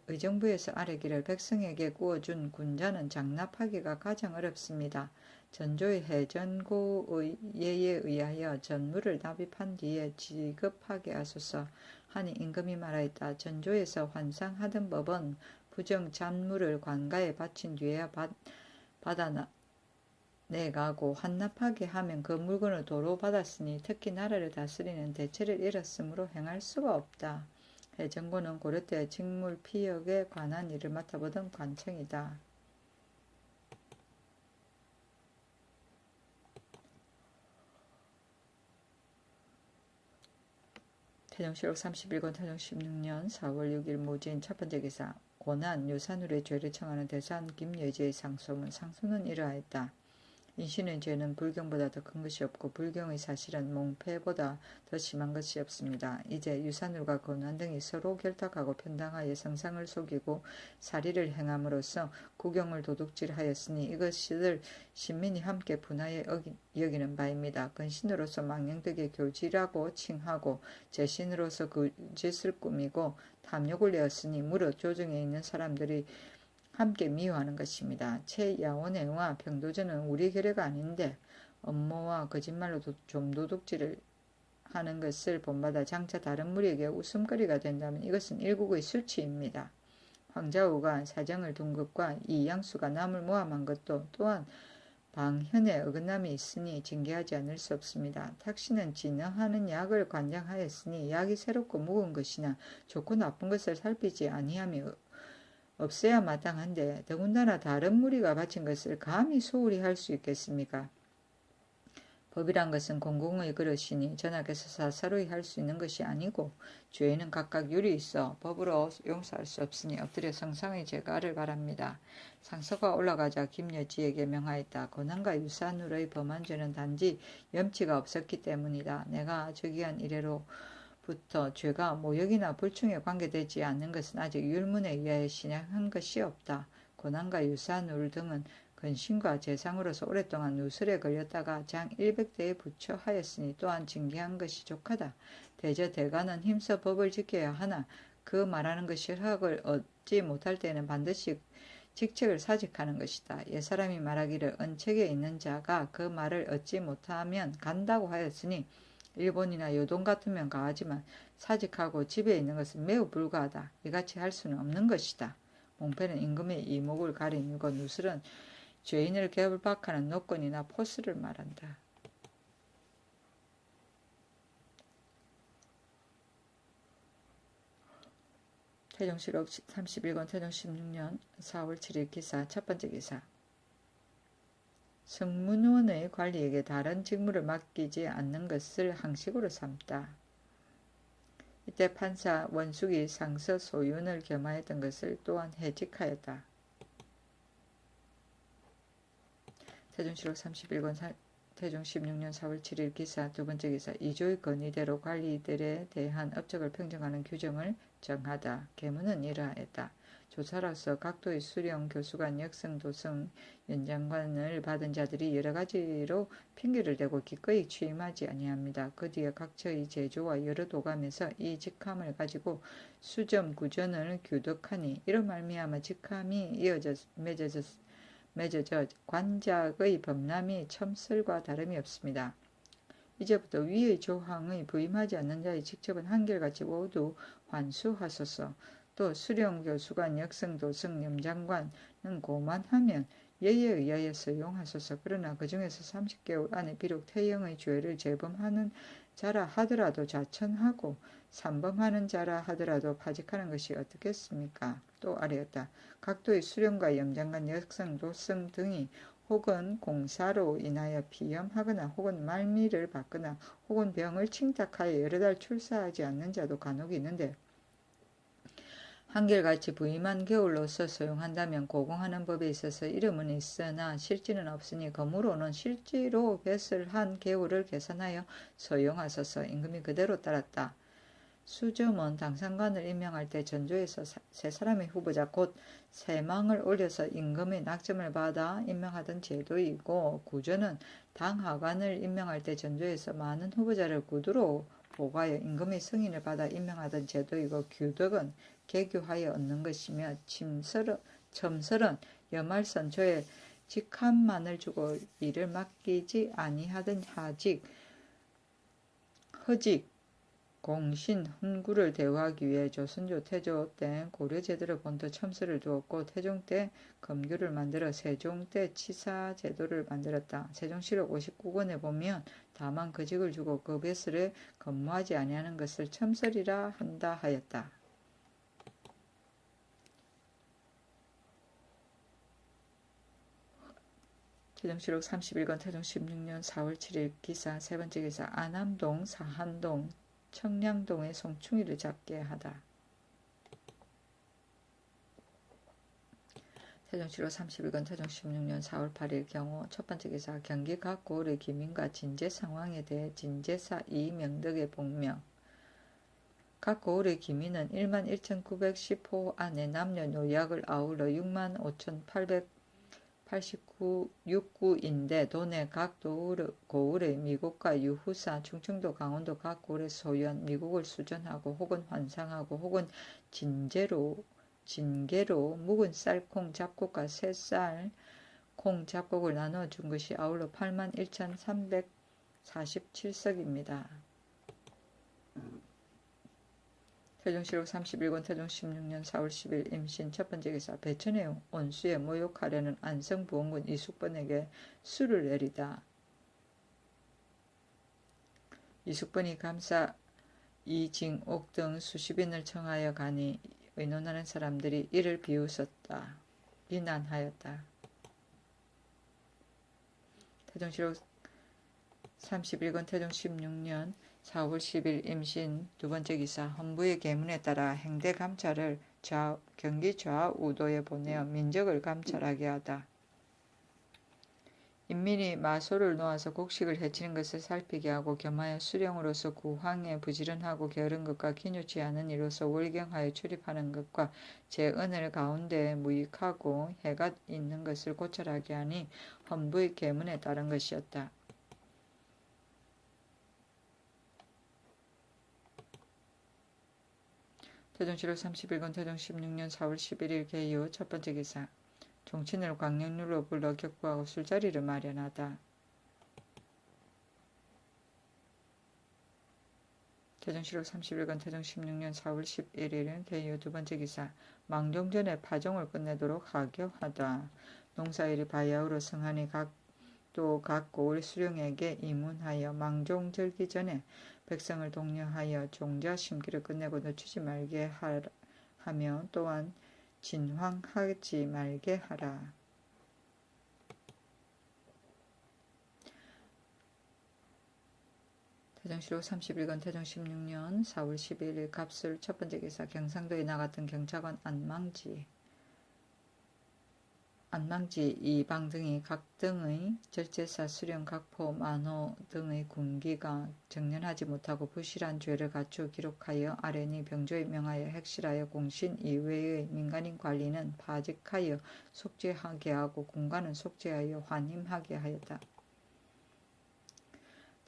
의정부에서 아뢰기를 백성에게 구워준 군자는 장납하기가 가장 어렵습니다. 전조의 해전고의 예에 의하여 전무를 납입한 뒤에 지급하게 하소서 하니 임금이 말하였다. 전조에서 환상하던 법은 부정 잔무를 관가에 바친 뒤에야 받아내가고 환납하게 하면 그 물건을 도로 받았으니 특히 나라를 다스리는 대체를 잃었으므로 행할 수가 없다. 해전고는 고려 때 직물 피역에 관한 일을 맡아보던 관청이다. 태종실록 31권 태종 16년 4월 6일 모진 첫 번째 기사. 고난 유산울의 죄를 청하는 대산 김여지의 상소문. 상소는 이러하였다. 인신의 죄는 불경보다 더 큰 것이 없고 불경의 사실은 몽패보다 더 심한 것이 없습니다. 이제 유산울과 고난 등이 서로 결탁하고 편당하여 성상을 속이고 사리를 행함으로써 구경을 도둑질하였으니 이것을 신민이 함께 분하여 여기는 바입니다. 근신으로서 망령되게 교지라고 칭하고 제신으로서 그 짓을 꾸미고 탐욕을 내었으니 무릇 조정에 있는 사람들이 함께 미워하는 것입니다. 최야원애와 병도전은 우리 계례가 아닌데 업모와 거짓말로 좀 도둑질을 하는 것을 본받아 장차 다른 무리에게 웃음거리가 된다면 이것은 일국의 수치입니다. 황자우가 사정을 둔 것과 이 양수가 남을 모함한 것도 또한 방현에 어긋남이 있으니 징계하지 않을 수 없습니다. 탁신은 진화하는 약을 관장하였으니 약이 새롭고 묵은 것이나 좋고 나쁜 것을 살피지 아니하며 없어야 마땅한데 더군다나 다른 무리가 바친 것을 감히 소홀히 할 수 있겠습니까? 법이란 것은 공공의 그릇이니 전하께서 사사로이 할 수 있는 것이 아니고 죄에는 각각 율이 있어 법으로 용서할 수 없으니 엎드려 성상의 제가를 바랍니다. 상서가 올라가자 김여지에게 명하였다. 고난과 유산울의 범한 죄는 단지 염치가 없었기 때문이다. 내가 즉위한 이래로 부터 죄가 모욕이나 불충에 관계되지 않는 것은 아직 율문에 의하여 신약한 것이 없다. 고난과 유산울 등은 근신과 재상으로서 오랫동안 누설에 걸렸다가 장 100대에 부처하였으니 또한 징계한 것이 족하다. 대저 대가는 힘써 법을 지켜야 하나 그 말하는 것이 허락을 얻지 못할 때는 반드시 직책을 사직하는 것이다. 옛사람이 말하기를 은책에 있는 자가 그 말을 얻지 못하면 간다고 하였으니 일본이나 요동 같으면 가하지만 사직하고 집에 있는 것은 매우 불가하다. 이같이 할 수는 없는 것이다. 몽패는 임금의 이목을 가리누고 누설은 죄인을 결박하는 노건이나 포스를 말한다. 태종실록 31권 태종 16년 4월 7일 기사 첫 번째 기사. 성문원의 관리에게 다른 직무를 맡기지 않는 것을 항식으로 삼다. 이때 판사 원숙이 상서 소윤을 겸하였던 것을 또한 해직하였다. 태종실록 31권 태종 16년 4월 7일 기사 두 번째 기사 이조의 건의대로 관리들에 대한 업적을 평정하는 규정을 정하다. 계문은 이러하였다. 조사로서 각도의 수령, 교수관, 역성, 도성, 연장관을 받은 자들이 여러 가지로 핑계를 대고 기꺼이 취임하지 아니합니다. 그 뒤에 각처의 제조와 여러 도감에서 이 직함을 가지고 수점, 구전을 규득하니 이로 말미암아 직함이 맺어져 관작의 범람이 첨설과 다름이 없습니다. 이제부터 위의 조항의 부임하지 않는 자의 직책은 한결같이 모두 환수하소서. 또 수령, 교수관, 역성, 도성, 염장관은 고만하면 예에 의하여 서용하소서. 그러나 그 중에서 30개월 안에 비록 태형의 죄를 재범하는 자라 하더라도 자천하고 삼범하는 자라 하더라도 파직하는 것이 어떻겠습니까? 또 아뢰었다. 각도의 수령과 염장관, 역성, 도성 등이 혹은 공사로 인하여 비염하거나 혹은 말미를 받거나 혹은 병을 칭탁하여 여러 달 출사하지 않는 자도 간혹 있는데 한결같이 부임한 계울로서 소용한다면 고공하는 법에 있어서 이름은 있으나 실지는 없으니 검으로는 실지로 배설한 계울을 계산하여 소용하소서. 임금이 그대로 따랐다. 수점은 당상관을 임명할 때 전조에서 세 사람의 후보자 곧 세망을 올려서 임금의 낙점을 받아 임명하던 제도이고, 구전은 당하관을 임명할 때 전조에서 많은 후보자를 구두로 보고하여 임금의 승인을 받아 임명하던 제도이고, 규덕은 개교하여 얻는 것이며, 첨설은 여말선초에 직함만을 주고 일을 맡기지 아니하던 하직, 허직, 공신, 훈구를 대우하기 위해 조선조, 태조 때 고려제도를 본토 첨서를 두었고, 태종 때 검규를 만들어 세종 때 치사제도를 만들었다. 세종실록 59권에 보면 다만 그 직을 주고 그 배설에 근무하지 아니하는 것을 첨설이라 한다 하였다. 태종실록 31권 태종 16년 4월 7일 기사 세 번째 기사 안암동, 사한동, 청량동의 송충이를 잡게 하다. 태종실록 31권 태종 16년 4월 8일 경우 첫 번째 기사 경기 각 고을의 기민과 진제 상황에 대해 진제사 이명덕의 복명. 각 고을의 기민은 11,910호 안에 남녀노약을 아울러 65,889인데 도내 각 고을의 미국과 유후사, 충청도, 강원도 각 고을의 소유한 미국을 수전하고 혹은 환상하고 혹은 진계로 묵은 쌀콩 잡곡과 새쌀 콩 잡곡을 나누어 준 것이 아울러 81,347석입니다. 태종실록 31권 태종 16년 4월 10일 임신 첫 번째 기사 배천의 온수에 모욕하려는 안성부원군 이숙번에게 수를 내리다. 이숙번이 감사 이징옥 등 수십인을 청하여 가니 의논하는 사람들이 이를 비웃었다. 비난하였다. 태종실록 31권 태종 16년 4월 10일 임신 두 번째 기사 헌부의 계문에 따라 행대 감찰을 경기 좌우도에 보내어 민적을 감찰하게 하다. 인민이 마소를 놓아서 곡식을 해치는 것을 살피게 하고 겸하여 수령으로서 구황에 부지런하고 게으른 것과 기뉴치 않은 이로서 월경하여 출입하는 것과 제은을 가운데 무익하고 해가 있는 것을 고찰하게 하니 헌부의 계문에 따른 것이었다. 태종실록 31권 태종 16년 4월 11일 개유 첫 번째 기사 종친을 광령률로 불러 격부하고 술자리를 마련하다. 태종실록 31권 태종 16년 4월 11일 개유 두 번째 기사 망종전에 파종을 끝내도록 하교하다. 농사일이 바야흐로 성하니 각 고을 수령에게 임문하여 망종 절기 전에 백성을 독려하여 종자 심기를 끝내고 늦추지 말게 하며 또한 진황하지 말게 하라. 태종실록 31권 태종 16년 4월 11일 갑술 첫 번째 기사 경상도에 나갔던 경차관 안망지 안망지, 이방 등이 각 등의 절제사, 수령, 각포, 만호 등의 군기가 정연하지 못하고 부실한 죄를 갖추어 기록하여 아뢰니 병조에 명하여 핵실하여 공신 이외의 민간인 관리는 파직하여 속죄하게 하고 군관은 속죄하여 환임하게 하였다.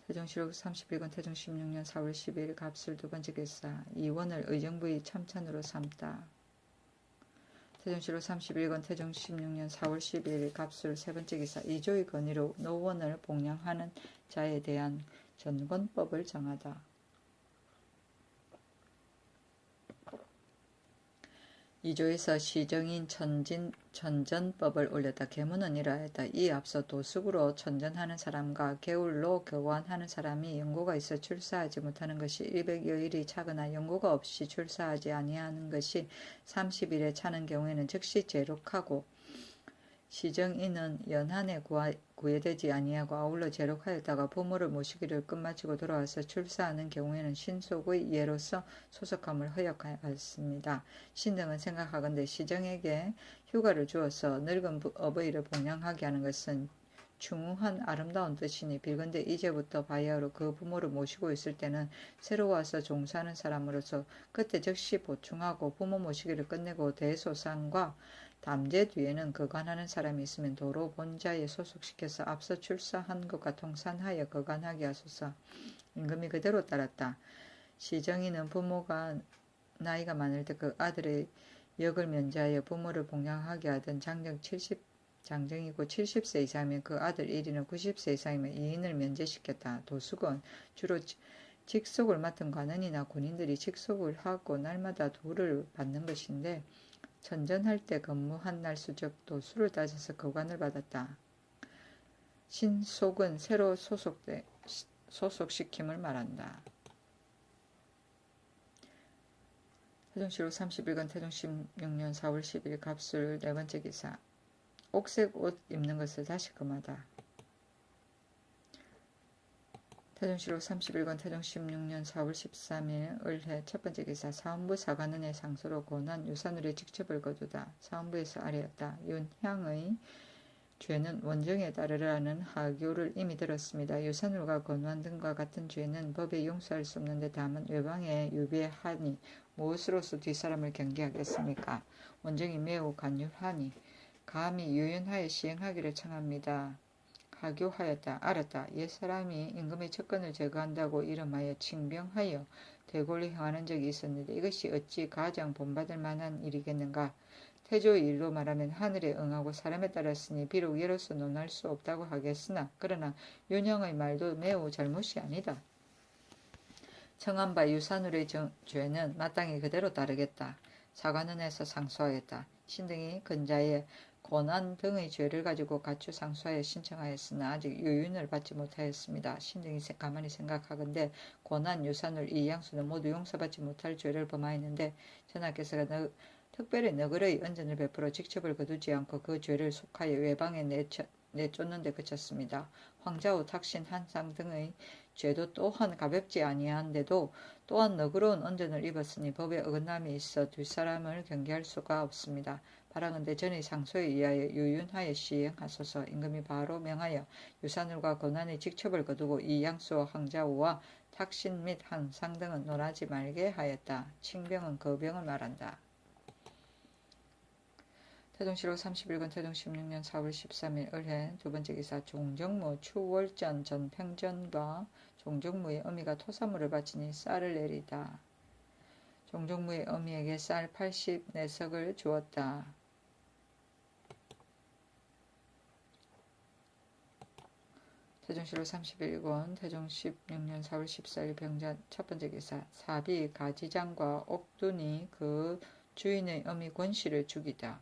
태종실록 31권 태종 16년 4월 12일 갑술 두 번째 기사 이원을 의정부의 참찬으로 삼다. 태종실록 31권 태종 16년 4월 12일 갑술 세 번째 기사 이조의 건의로 노원을 봉양하는 자에 대한 전권법을 정하다. 이조에서 시정인 천전법을 올렸다. 계문은 이러하였다. 이 앞서 도숙으로 천전하는 사람과 게울로 교환하는 사람이 연고가 있어 출사하지 못하는 것이 100여일이 차거나 연고가 없이 출사하지 아니하는 것이 30일에 차는 경우에는 즉시 제록하고 시정인은 연한에 구애되지 아니하고 아울러 제록하였다가 부모를 모시기를 끝마치고 돌아와서 출사하는 경우에는 신속의 예로서 소속함을 허용하였습니다. 신등은 생각하건대 시정에게 휴가를 주어서 늙은 어버이를 봉양하게 하는 것은 중후한 아름다운 뜻이니 빌건대 이제부터 바야흐로 그 부모를 모시고 있을 때는 새로 와서 종사하는 사람으로서 그때 즉시 보충하고 부모 모시기를 끝내고 대소상과 담제 뒤에는 거간하는 사람이 있으면 도로 본자에 소속시켜서 앞서 출사한 것과 통산하여 거간하게 하소서. 임금이 그대로 따랐다. 시정이는 부모가 나이가 많을 때 그 아들의 역을 면제하여 부모를 봉양하게 하던 장정이고 70세 이상이면 그 아들 1인은 90세 이상이면 2인을 면제시켰다. 도숙은 주로 직속을 맡은 관원이나 군인들이 직속을 하고 날마다 도를 받는 것인데 천전할 때 근무한 날 수적 도수를 따져서 거관을 받았다. 신속은 새로 소속시킴을 말한다. 태종실록 31권 태종 16년 4월 10일 갑술 네 번째 기사 옥색 옷 입는 것을 다시 금하다. 태종실록 31권 태종 16년 4월 13일 을해 첫 번째 기사 사원부 사관원의 상소로 고난 유산울의 직첩을 거두다. 사원부에서 아뢰었다. 윤향의 죄는 원정에 따르라는 하교를 이미 들었습니다. 유산울과 권한 등과 같은 죄는 법에 용서할 수 없는데 다만 외방에 유배하니 무엇으로서 뒷사람을 경계하겠습니까? 원정이 매우 간율하니 감히 유연하여 시행하기를 청합니다. 하교하였다. 알았다. 옛사람이 임금의 척건을 제거한다고 이름하여 칭병하여 대궐로 행하는 적이 있었는데 이것이 어찌 가장 본받을 만한 일이겠는가? 태조의 일로 말하면 하늘에 응하고 사람에 따랐으니 비록 예로서 논할 수 없다고 하겠으나 그러나 윤영의 말도 매우 잘못이 아니다. 청한 바 유산울의 죄는 마땅히 그대로 따르겠다. 사관원에서 상소하였다. 신등이 근자에 고난 등의 죄를 가지고 가추 상소하여 신청하였으나 아직 유윤을 받지 못하였습니다. 신등이 가만히 생각하건대 고난, 유산울 이 양수는 모두 용서받지 못할 죄를 범하였는데 전하께서가 특별히 너그러이 은전을 베풀어 직첩을 거두지 않고 그 죄를 속하여 외방에 내쫓는 데 그쳤습니다. 황자후 탁신 한상 등의 죄도 또한 가볍지 아니한데도 또한 너그러운 은전을 입었으니 법에 어긋남이 있어 뒷사람을 경계할 수가 없습니다. 바라건대 전의 상소에 의하여 유윤하여 시행하소서. 임금이 바로 명하여 유산울과 권한의 직첩을 거두고 이 양수와 황자우와 탁신 및 한상 등은 논하지 말게 하였다. 칭병은 거병을 말한다. 태종실록 31권 태종 16년 4월 13일 을해 두 번째 기사 종정무 추월전 전팽전과 종정무의 어미가 토사물을 바치니 쌀을 내리다. 종정무의 어미에게 쌀 80내석을 주었다. 태종실록 31권 태종 16년 4월 14일 병자 첫 번째 기사 사비 가지장과 옥둔이 그 주인의 어미 권씨를 죽이다.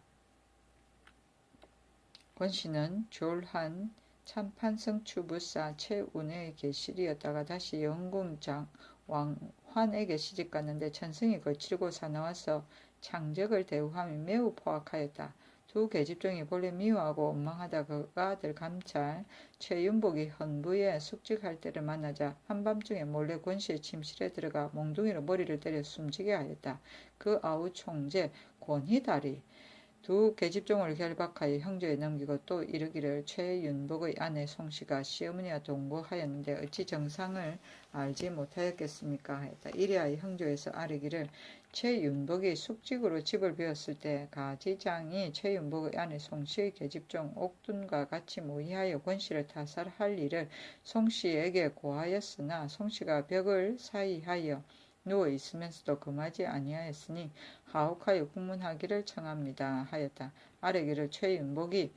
권씨는 졸한 참판성추부사 최운의 계실이었다가 다시 영궁장 왕환에게 시집갔는데 천승이 거칠고 사나워서 창적을 대우함이 매우 포악하였다. 두 계집종이 본래 미워하고 원망하다 그 아들 감찰 최윤복이 헌부에 숙직할 때를 만나자 한밤중에 몰래 권씨의 침실에 들어가 몽둥이로 머리를 때려 숨지게 하였다. 그 아우 총재 권희달이 두 계집종을 결박하여 형조에 넘기고 또 이르기를 최윤복의 아내 송씨가 시어머니와 동거하였는데 어찌 정상을 알지 못하였겠습니까 하였다. 이리하여 형조에서 아뢰기를 최윤복이 숙직으로 집을 비웠을 때 가지장이 최윤복의 아내 송씨의 계집종 옥둔과 같이 모의하여 권씨를 타살할 일을 송씨에게 고하였으나 송씨가 벽을 사이하여 누워 있으면서도 금하지 아니하였으니 하옥하여 국문하기를 청합니다 하였다. 아래기를 최윤복이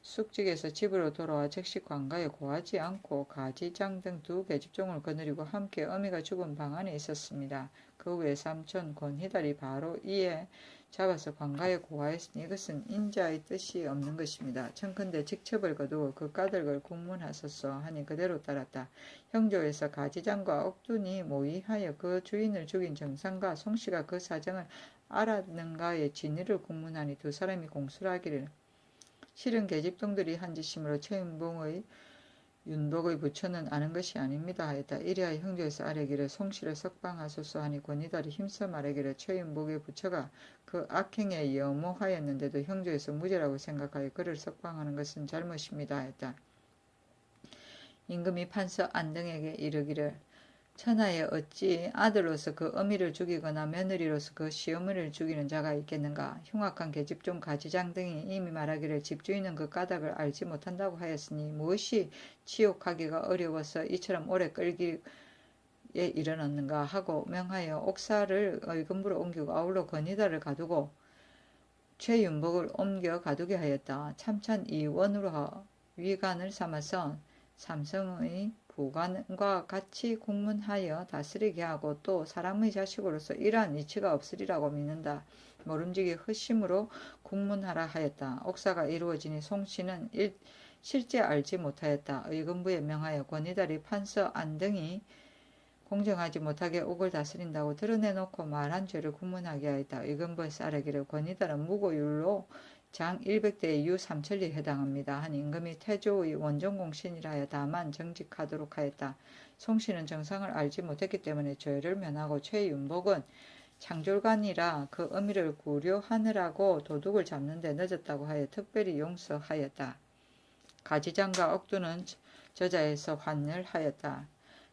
숙직에서 집으로 돌아와 즉시 관가에 고하지 않고 가지장 등 두 계집종을 거느리고 함께 어미가 죽은 방 안에 있었습니다. 그 후에 삼촌 권희달이 바로 이에 잡아서 관가에 고하였으니 이것은 인자의 뜻이 없는 것입니다. 청컨대 직첩을 거두어 그 까닭을 국문하소서 하니 그대로 따랐다. 형조에서 가지장과 옥둔이 모의하여 그 주인을 죽인 정상과 송씨가 그 사정을 알았는가의 진위를 국문하니 두 사람이 공술하기를 실은 계집종들이 한 짓이므로 윤복의 부처는 아는 것이 아닙니다 하였다. 이리하여 형조에서 아뢰기를 송씨를 석방하소서 하니 권희달이 힘써 말하기를 최윤복의 부처가 그 악행에 여모하였는데도 형조에서 무죄라고 생각하여 그를 석방하는 것은 잘못입니다 하였다. 임금이 판서 안등에게 이르기를 천하에 어찌 아들로서 그 어미를 죽이거나 며느리로서 그 시어머니를 죽이는 자가 있겠는가. 흉악한 계집종 가지장 등이 이미 말하기를 집주인은 그 까닭을 알지 못한다고 하였으니 무엇이 치욕하기가 어려워서 이처럼 오래 끌기에 이르렀는가 하고 명하여 옥사를 의금부로 옮기고 아울러 권희달을 가두고 최윤복을 옮겨 가두게 하였다. 참찬 이원으로 위관을 삼아서 삼성의 부관과 같이 공문하여 다스리게 하고 또 사람의 자식으로서 이러한 이치가 없으리라고 믿는다. 모름지기 헛심으로 국문하라 하였다. 옥사가 이루어지니 송씨는 실제 알지 못하였다. 의금부에 명하여 권희달이 판서 안등이 공정하지 못하게 옥을 다스린다고 드러내놓고 말한 죄를 국문하게 하였다. 의금부에서 아뢰기를 권희달은 무고율로 장 100대의 유 3천리에 해당합니다. 한 임금이 태조의 원정공신이라 하여 다만 정직하도록 하였다. 송씨는 정상을 알지 못했기 때문에 죄를 면하고 최윤복은 창졸관이라 그 어미를 구려하느라고 도둑을 잡는 데 늦었다고 하여 특별히 용서하였다. 가지장과 옥두는 저자에서 환멸하였다.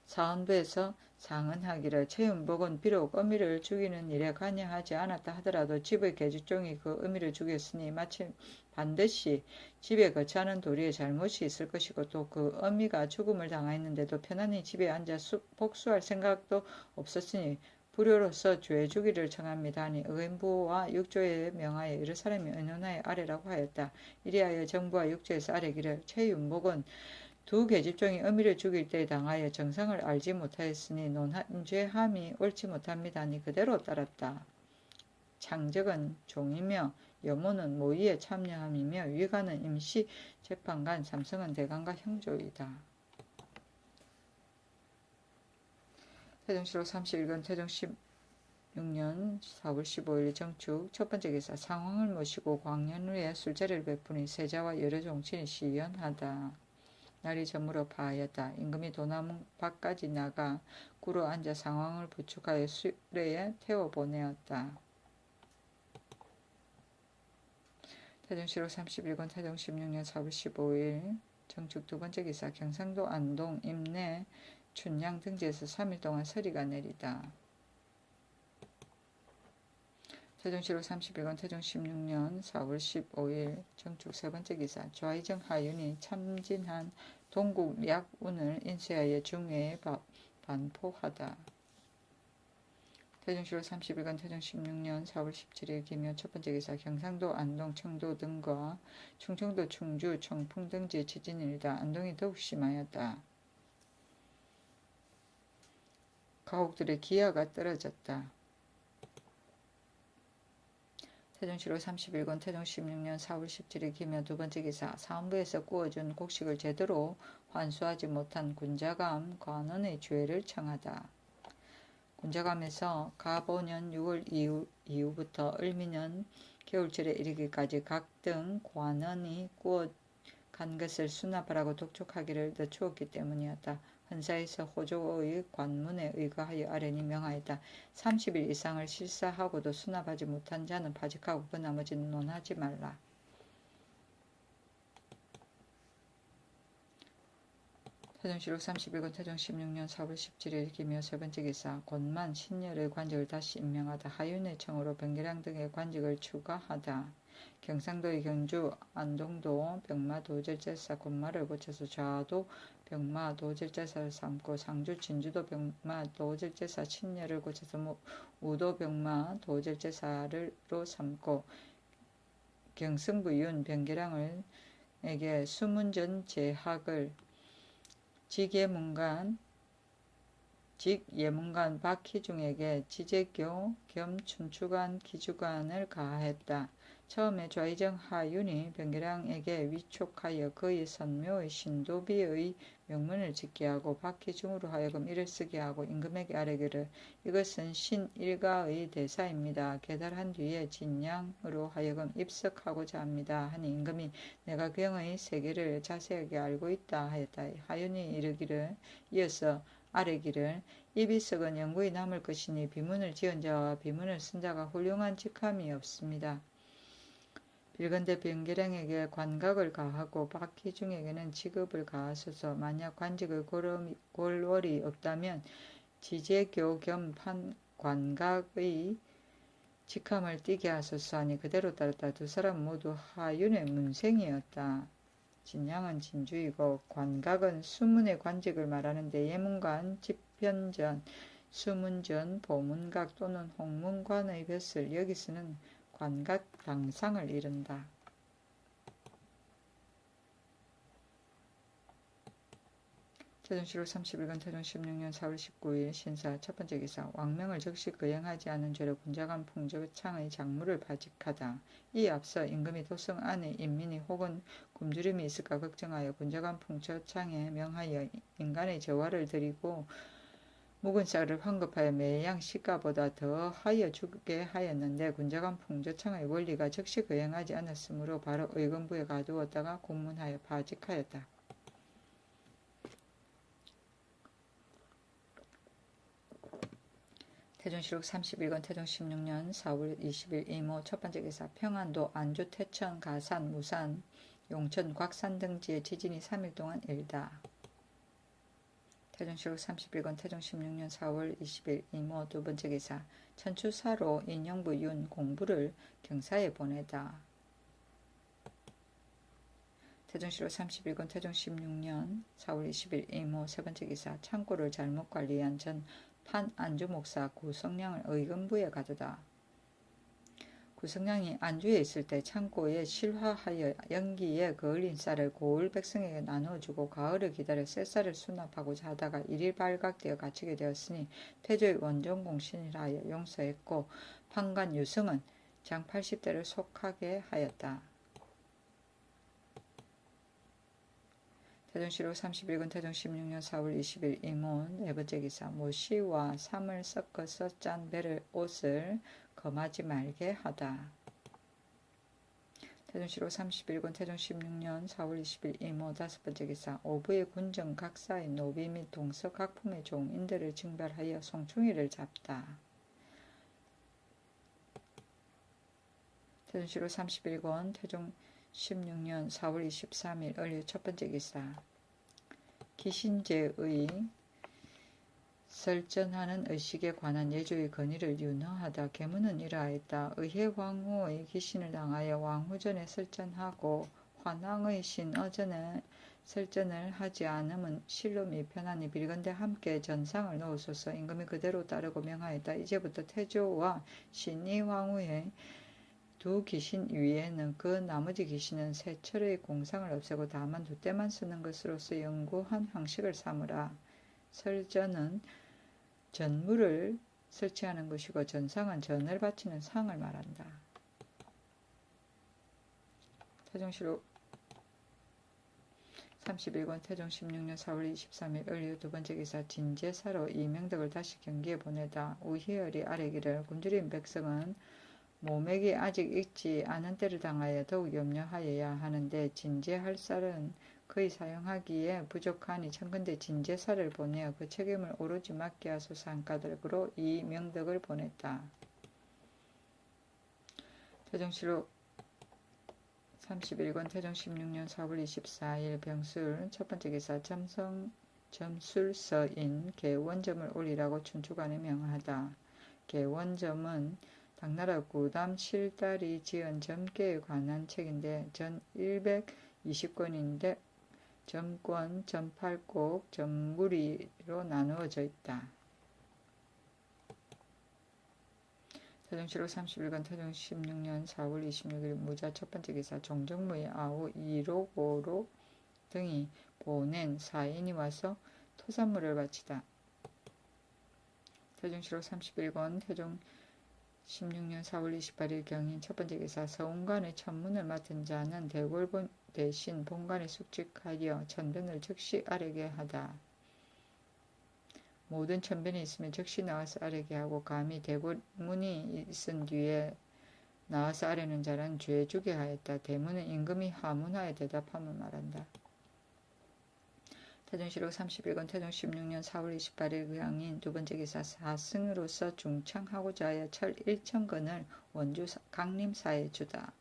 사헌부에서 상언하기를 최윤복은 비록 어미를 죽이는 일에 관여하지 않았다 하더라도 집의 계집종이 그 어미를 죽였으니 마침 반드시 집에 거처하는 도리에 잘못이 있을 것이고 또 그 어미가 죽음을 당하였는데도 편안히 집에 앉아 복수할 생각도 없었으니 불효로서 죄 주기를 청합니다 하니 의금부와 육조에 명하여 여러 사람이 의논하여 아뢰라고 하였다. 이리하여 정부와 육조에서 아뢰기를 최윤복은 두 계집종이 어미를 죽일 때 당하여 정상을 알지 못하였으니 논죄함이 옳지 못합니다 하니 그대로 따랐다. 창적은 종이며 여모는 모의에 참여함이며 위관은 임시 재판관, 삼성은 대관과 형조이다. 태종실록 31권 태종 16년 4월 15일 정축 첫 번째 기사 상황을 모시고 광년 후에 술자리를 베푸니 세자와 여러 종친이 시연하다. 날이 저물어 파하였다. 임금이 도나무 밖까지 나가 구로 앉아 상황을 부축하여 수레에 태워 보내었다. 태종실록 31권 태종 16년 4월 15일 정축 두 번째 기사 경상도 안동 임내 춘양 등지에서 3일 동안 서리가 내리다. 태종실록 31권 태종 16년 4월 15일 정축 세 번째 기사 좌의정 하윤이 참진한 동국 약운을 인쇄하여 중회에 반포하다. 태종실록 31권 태종 16년 4월 17일 기묘 첫 번째 기사 경상도 안동 청도 등과 충청도 충주 청풍 등지의 지진일이다. 안동이 더욱 심하였다. 가옥들의 기하가 떨어졌다. 태종실록 31권 태종 16년 4월 17일 기묘 두 번째 기사 사헌부에서 구워준 곡식을 제대로 환수하지 못한 군자감 관원의 죄를 청하다. 군자감에서 가보년 6월 이후부터 을미년 겨울철에 이르기까지 각등 관원이 구워간 것을 수납하라고 독촉하기를 늦추었기 때문이었다. 한사에서 호조의 관문에 의거하여 아련히 명하였다. 30일 이상을 실사하고도 수납하지 못한 자는 파직하고 그 나머지는 논하지 말라. 태종실록 31권 태종 16년 4월 17일 기묘 세 번째 기사 권만 신열의 관직을 다시 임명하다. 하윤의 청으로 변계량 등의 관직을 추가하다. 경상도의 경주 안동도 병마도질제사 권마를 고쳐서 좌도 병마도질제사를 삼고 상주 진주도 병마도질제사 신열을 고쳐서 우도 병마도질제사를로 삼고 경승부 윤 변계량을 에게 수문전 제학을 직예문관 박희중에게 지제교 겸 춘추관 기주관을 가하였다. 처음에 좌의정 하윤이 변계량에게 위촉하여 그의 선묘의 신도비의 명문을 짓게 하고 박희중으로 하여금 이를 쓰게 하고 임금에게 아뢰기를 이것은 신일가의 대사입니다. 계달한 뒤에 진양으로 하여금 입석하고자 합니다. 하니 임금이 내가 경의 세계를 자세하게 알고 있다 하였다. 하윤이 이르기를 이어서 아뢰기를 이비석은 영구히 남을 것이니 비문을 지은 자와 비문을 쓴 자가 훌륭한 직함이 없습니다. 빌건대 변계량에게 관각을 가하고 박희중에게는 직업을 가하소서. 만약 관직의 골월이 없다면 지제교 겸 관각의 직함을 띠게 하소서 하니 그대로 따랐다. 두 사람 모두 하윤의 문생이었다. 진양은 진주이고 관각은 수문의 관직을 말하는데 예문관, 집현전, 수문전, 보문각 또는 홍문관의 뱃을 여기서는 관각 당상을 이른다. 태종실록 31권 태종 16년 4월 19일 신사 첫 번째 기사 왕명을 즉시 거행하지 않은 죄로 군자관 풍조창의 작물을 파직하다. 이에 앞서 임금이 도성 안에 인민이 혹은 굶주림이 있을까 걱정하여 군자관 풍조창에 명하여 인간의 저화를 드리고 묵은 쌀을 환급하여 매양 시가보다 더 하여 주게 하였는데 군자관 풍조창의 원리가 즉시 거행하지 않았으므로 바로 의금부에 가두었다가 공문하여 파직하였다. 태종실록 31권 태종 16년 4월 20일 이모 첫 번째 기사 평안도 안주 태천 가산 무산 용천 곽산 등지의 지진이 3일 동안 일다. 태종실록 31권 태종 16년 4월 20일 이모 두 번째 기사 천추사로 인영부 윤 공부를 경사에 보내다. 태종실록 31권 태종 16년 4월 20일 이모 세 번째 기사 창고를 잘못 관리한 전 판안주목사 구성량을 의금부에 가두다. 구성량이 안주에 있을 때 창고에 실화하여 연기에 거을린 쌀을 고을 백성에게 나누어주고 가을을 기다려 쇳쌀을 수납하고자 하다가 일일 발각되어 갇히게 되었으니 태조의 원정공신이라 하여 용서했고 판관 유승은 장 80대를 속하게 하였다. 태종실록 31권 태종 16년 4월 20일 이모 네 번째 기사 모시와 삼을 섞어서 짠 배를 옷을 검하지 말게 하다. 태종실록 31권 태종 16년 4월 20일 이모 다섯 번째 기사 오부의 군정 각사의 노비 및 동서 각품의 종인들을 징발하여 송충이를 잡다. 태종실록 31권 태종 16년 4월 23일 을류 첫 번째 기사 기신제의 설전하는 의식에 관한 예조의 건의를 윤허하다. 계문은 이러하였다. 의회 왕후의 기신을 당하여 왕후전에 설전하고 환왕의 신어전에 설전을 하지 않음은 실로 미편하니 빌건대 함께 전상을 넣으소서. 임금이 그대로 따르고 명하였다. 이제부터 태조와 신이 왕후의 두 기신 위에는 그 나머지 기신은 세철의 공상을 없애고 다만 두 때만 쓰는 것으로서 영구한 항식을 삼으라. 설전은 전물을 설치하는 것이고 전상은 전을 바치는 상을 말한다. 태종실록 31권 태종 16년 4월 23일 을류 두 번째 기사 진제사로 이명덕을 다시 경기에 보내다. 우희열이 아뢰기를 굶주린 백성은 모맥이 아직 익지 않은 때를 당하여 더욱 염려하여야 하는데 진제할 쌀은 그의 사용하기에 부족하니 청건대 진제사를 보내어 그 책임을 오로지 맡게 하소서 한 까닭으로 이 명덕을 보냈다. 태종실록 31권 태종 16년 4월 24일 병술 첫번째 기사 점술서인 개원점을 올리라고 춘추관에 명하다. 개원점은 당나라 구담 7달이 지은 점괘에 관한 책인데 전 120권인데 점권, 점팔곡, 점구리로 나누어져 있다. 태종실록 31권 태종 16년 4월 26일 무자 첫번째 기사 종정무의 아우 이로고로 등이 보낸 사인이 와서 토산물을 바치다. 태종실록 31권 태종 16년 4월 28일 경인 첫번째 기사 서운관의 천문을 맡은 자는 대궐 대신 본관에 숙직하여 천변을 즉시 아뢰게 하다. 모든 천변이 있으면 즉시 나와서 아뢰게 하고 감히 대궐문이 있은 뒤에 나와서 아뢰는 자는 죄 주게 하였다. 대문은 임금이 하문하여 대답하면 말한다. 태종실록 31권 태종 16년 4월 28일 경인 두번째 기사 사승으로서 중창하고자 하여 철 1,000건을 원주 강림사에 주다.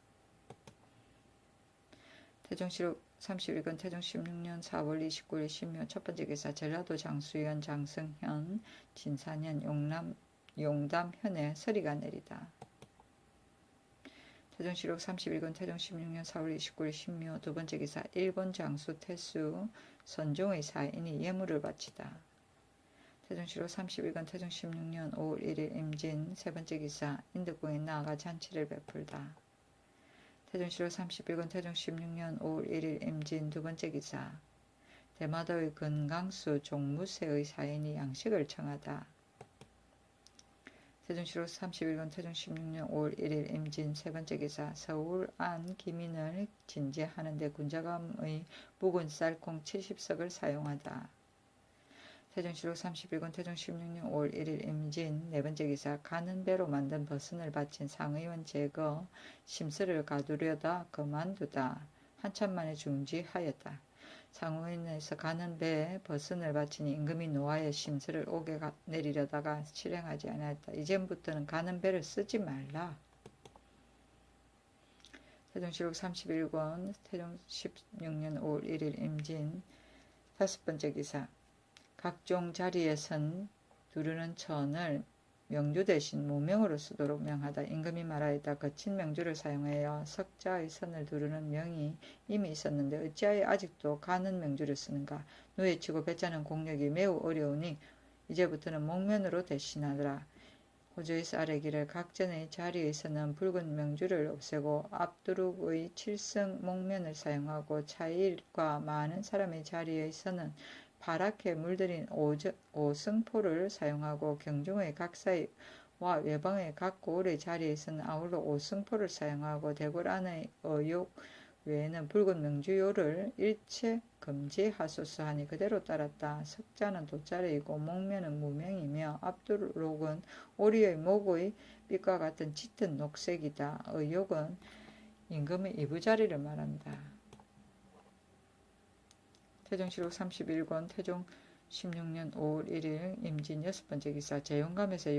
태종실록 31권 태종 16년 4월 29일 신묘 첫번째 기사 전라도 장수현 장승현 진사년 용담현에 서리가 내리다. 태종실록 31권 태종 16년 4월 29일 신묘 두번째 기사 일본 장수 태수 선종의 사인이 예물을 바치다. 태종실록 31권 태종 16년 5월 1일 임진 세번째 기사 인덕궁에 나아가 잔치를 베풀다. 태종실록 31권 태종 16년 5월 1일 임진 두번째 기사 대마도의 근강수 종무세의 사인이 양식을 청하다. 태종실록 31권 태종 16년 5월 1일 임진 세번째 기사 서울 안 기민을 진제하는데 군자감의 묵은 쌀콩 70석을 사용하다. 태종실록 31권 태종 16년 5월 1일 임진 네번째 기사 가는 배로 만든 버선을 바친 상의원 제거 심서를 가두려다 그만두다. 한참 만에 중지하였다. 상의원에서 가는 배에 버선을 바치니 임금이 노하여 심서를 옥에 내리려다가 실행하지 않았다. 이전부터는 가는 배를 쓰지 말라. 태종실록 31권 태종 16년 5월 1일 임진 다섯번째 기사 각종 자리에 선 두르는 천을 명주 대신 무명으로 쓰도록 명하다. 임금이 말하였다. 거친 명주를 사용하여 석자의 선을 두르는 명이 이미 있었는데 어찌하여 아직도 가는 명주를 쓰는가. 누에 치고 배짜는 공력이 매우 어려우니 이제부터는 목면으로 대신하더라. 호조에서 아뢰기를 각전의 자리에서는 붉은 명주를 없애고 앞두룩의 칠성 목면을 사용하고 차일과 많은 사람의 자리에서는 파랗게 물들인 오승포를 사용하고 경중의 각사와 외방의 각 고을의 자리에서는 아울러 오승포를 사용하고 대궐 안의 어욕 외에는 붉은 명주요를 일체 금지하소서 하니 그대로 따랐다. 석자는 돗자리이고 목면은 무명이며 앞두룩은 오리의 목의 빛과 같은 짙은 녹색이다. 의욕은 임금의 이부자리를 말한다. 태종실록 31권 태종 16년 5월 1일 임진 여섯번째 기사 재용감에서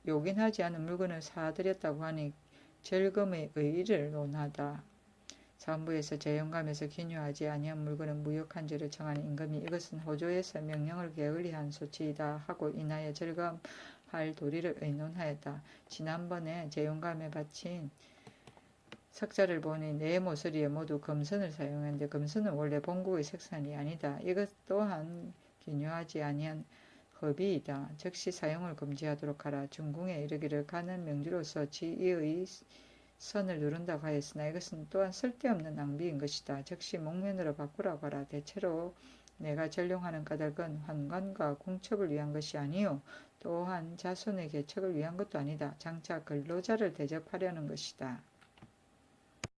요긴하지 않은 물건을 사들였다고 하니 절금의 의의를 논하다. 사헌부에서 재용감에서 기뉴하지 아니한 물건은 무역한지를 청하니 임금이 이것은 호조에서 명령을 게을리한 소치이다 하고 인하여 절감할 도리를 의논하였다. 지난번에 재용감에 바친 석자를 보니 네 모서리에 모두 금선을 사용했는데 금선은 원래 본국의 색산이 아니다. 이것 또한 기뉴하지 아니한 허비이다. 즉시 사용을 금지하도록 하라. 중궁에 이르기를 가는 명주로서 지의의 선을 누른다고 하였으나 이것은 또한 쓸데없는 낭비인 것이다. 즉시 목면으로 바꾸라고 하라. 대체로 내가 전용하는 까닭은 환관과 궁첩을 위한 것이 아니요 또한 자손의 개척을 위한 것도 아니다. 장차 근로자를 대접하려는 것이다.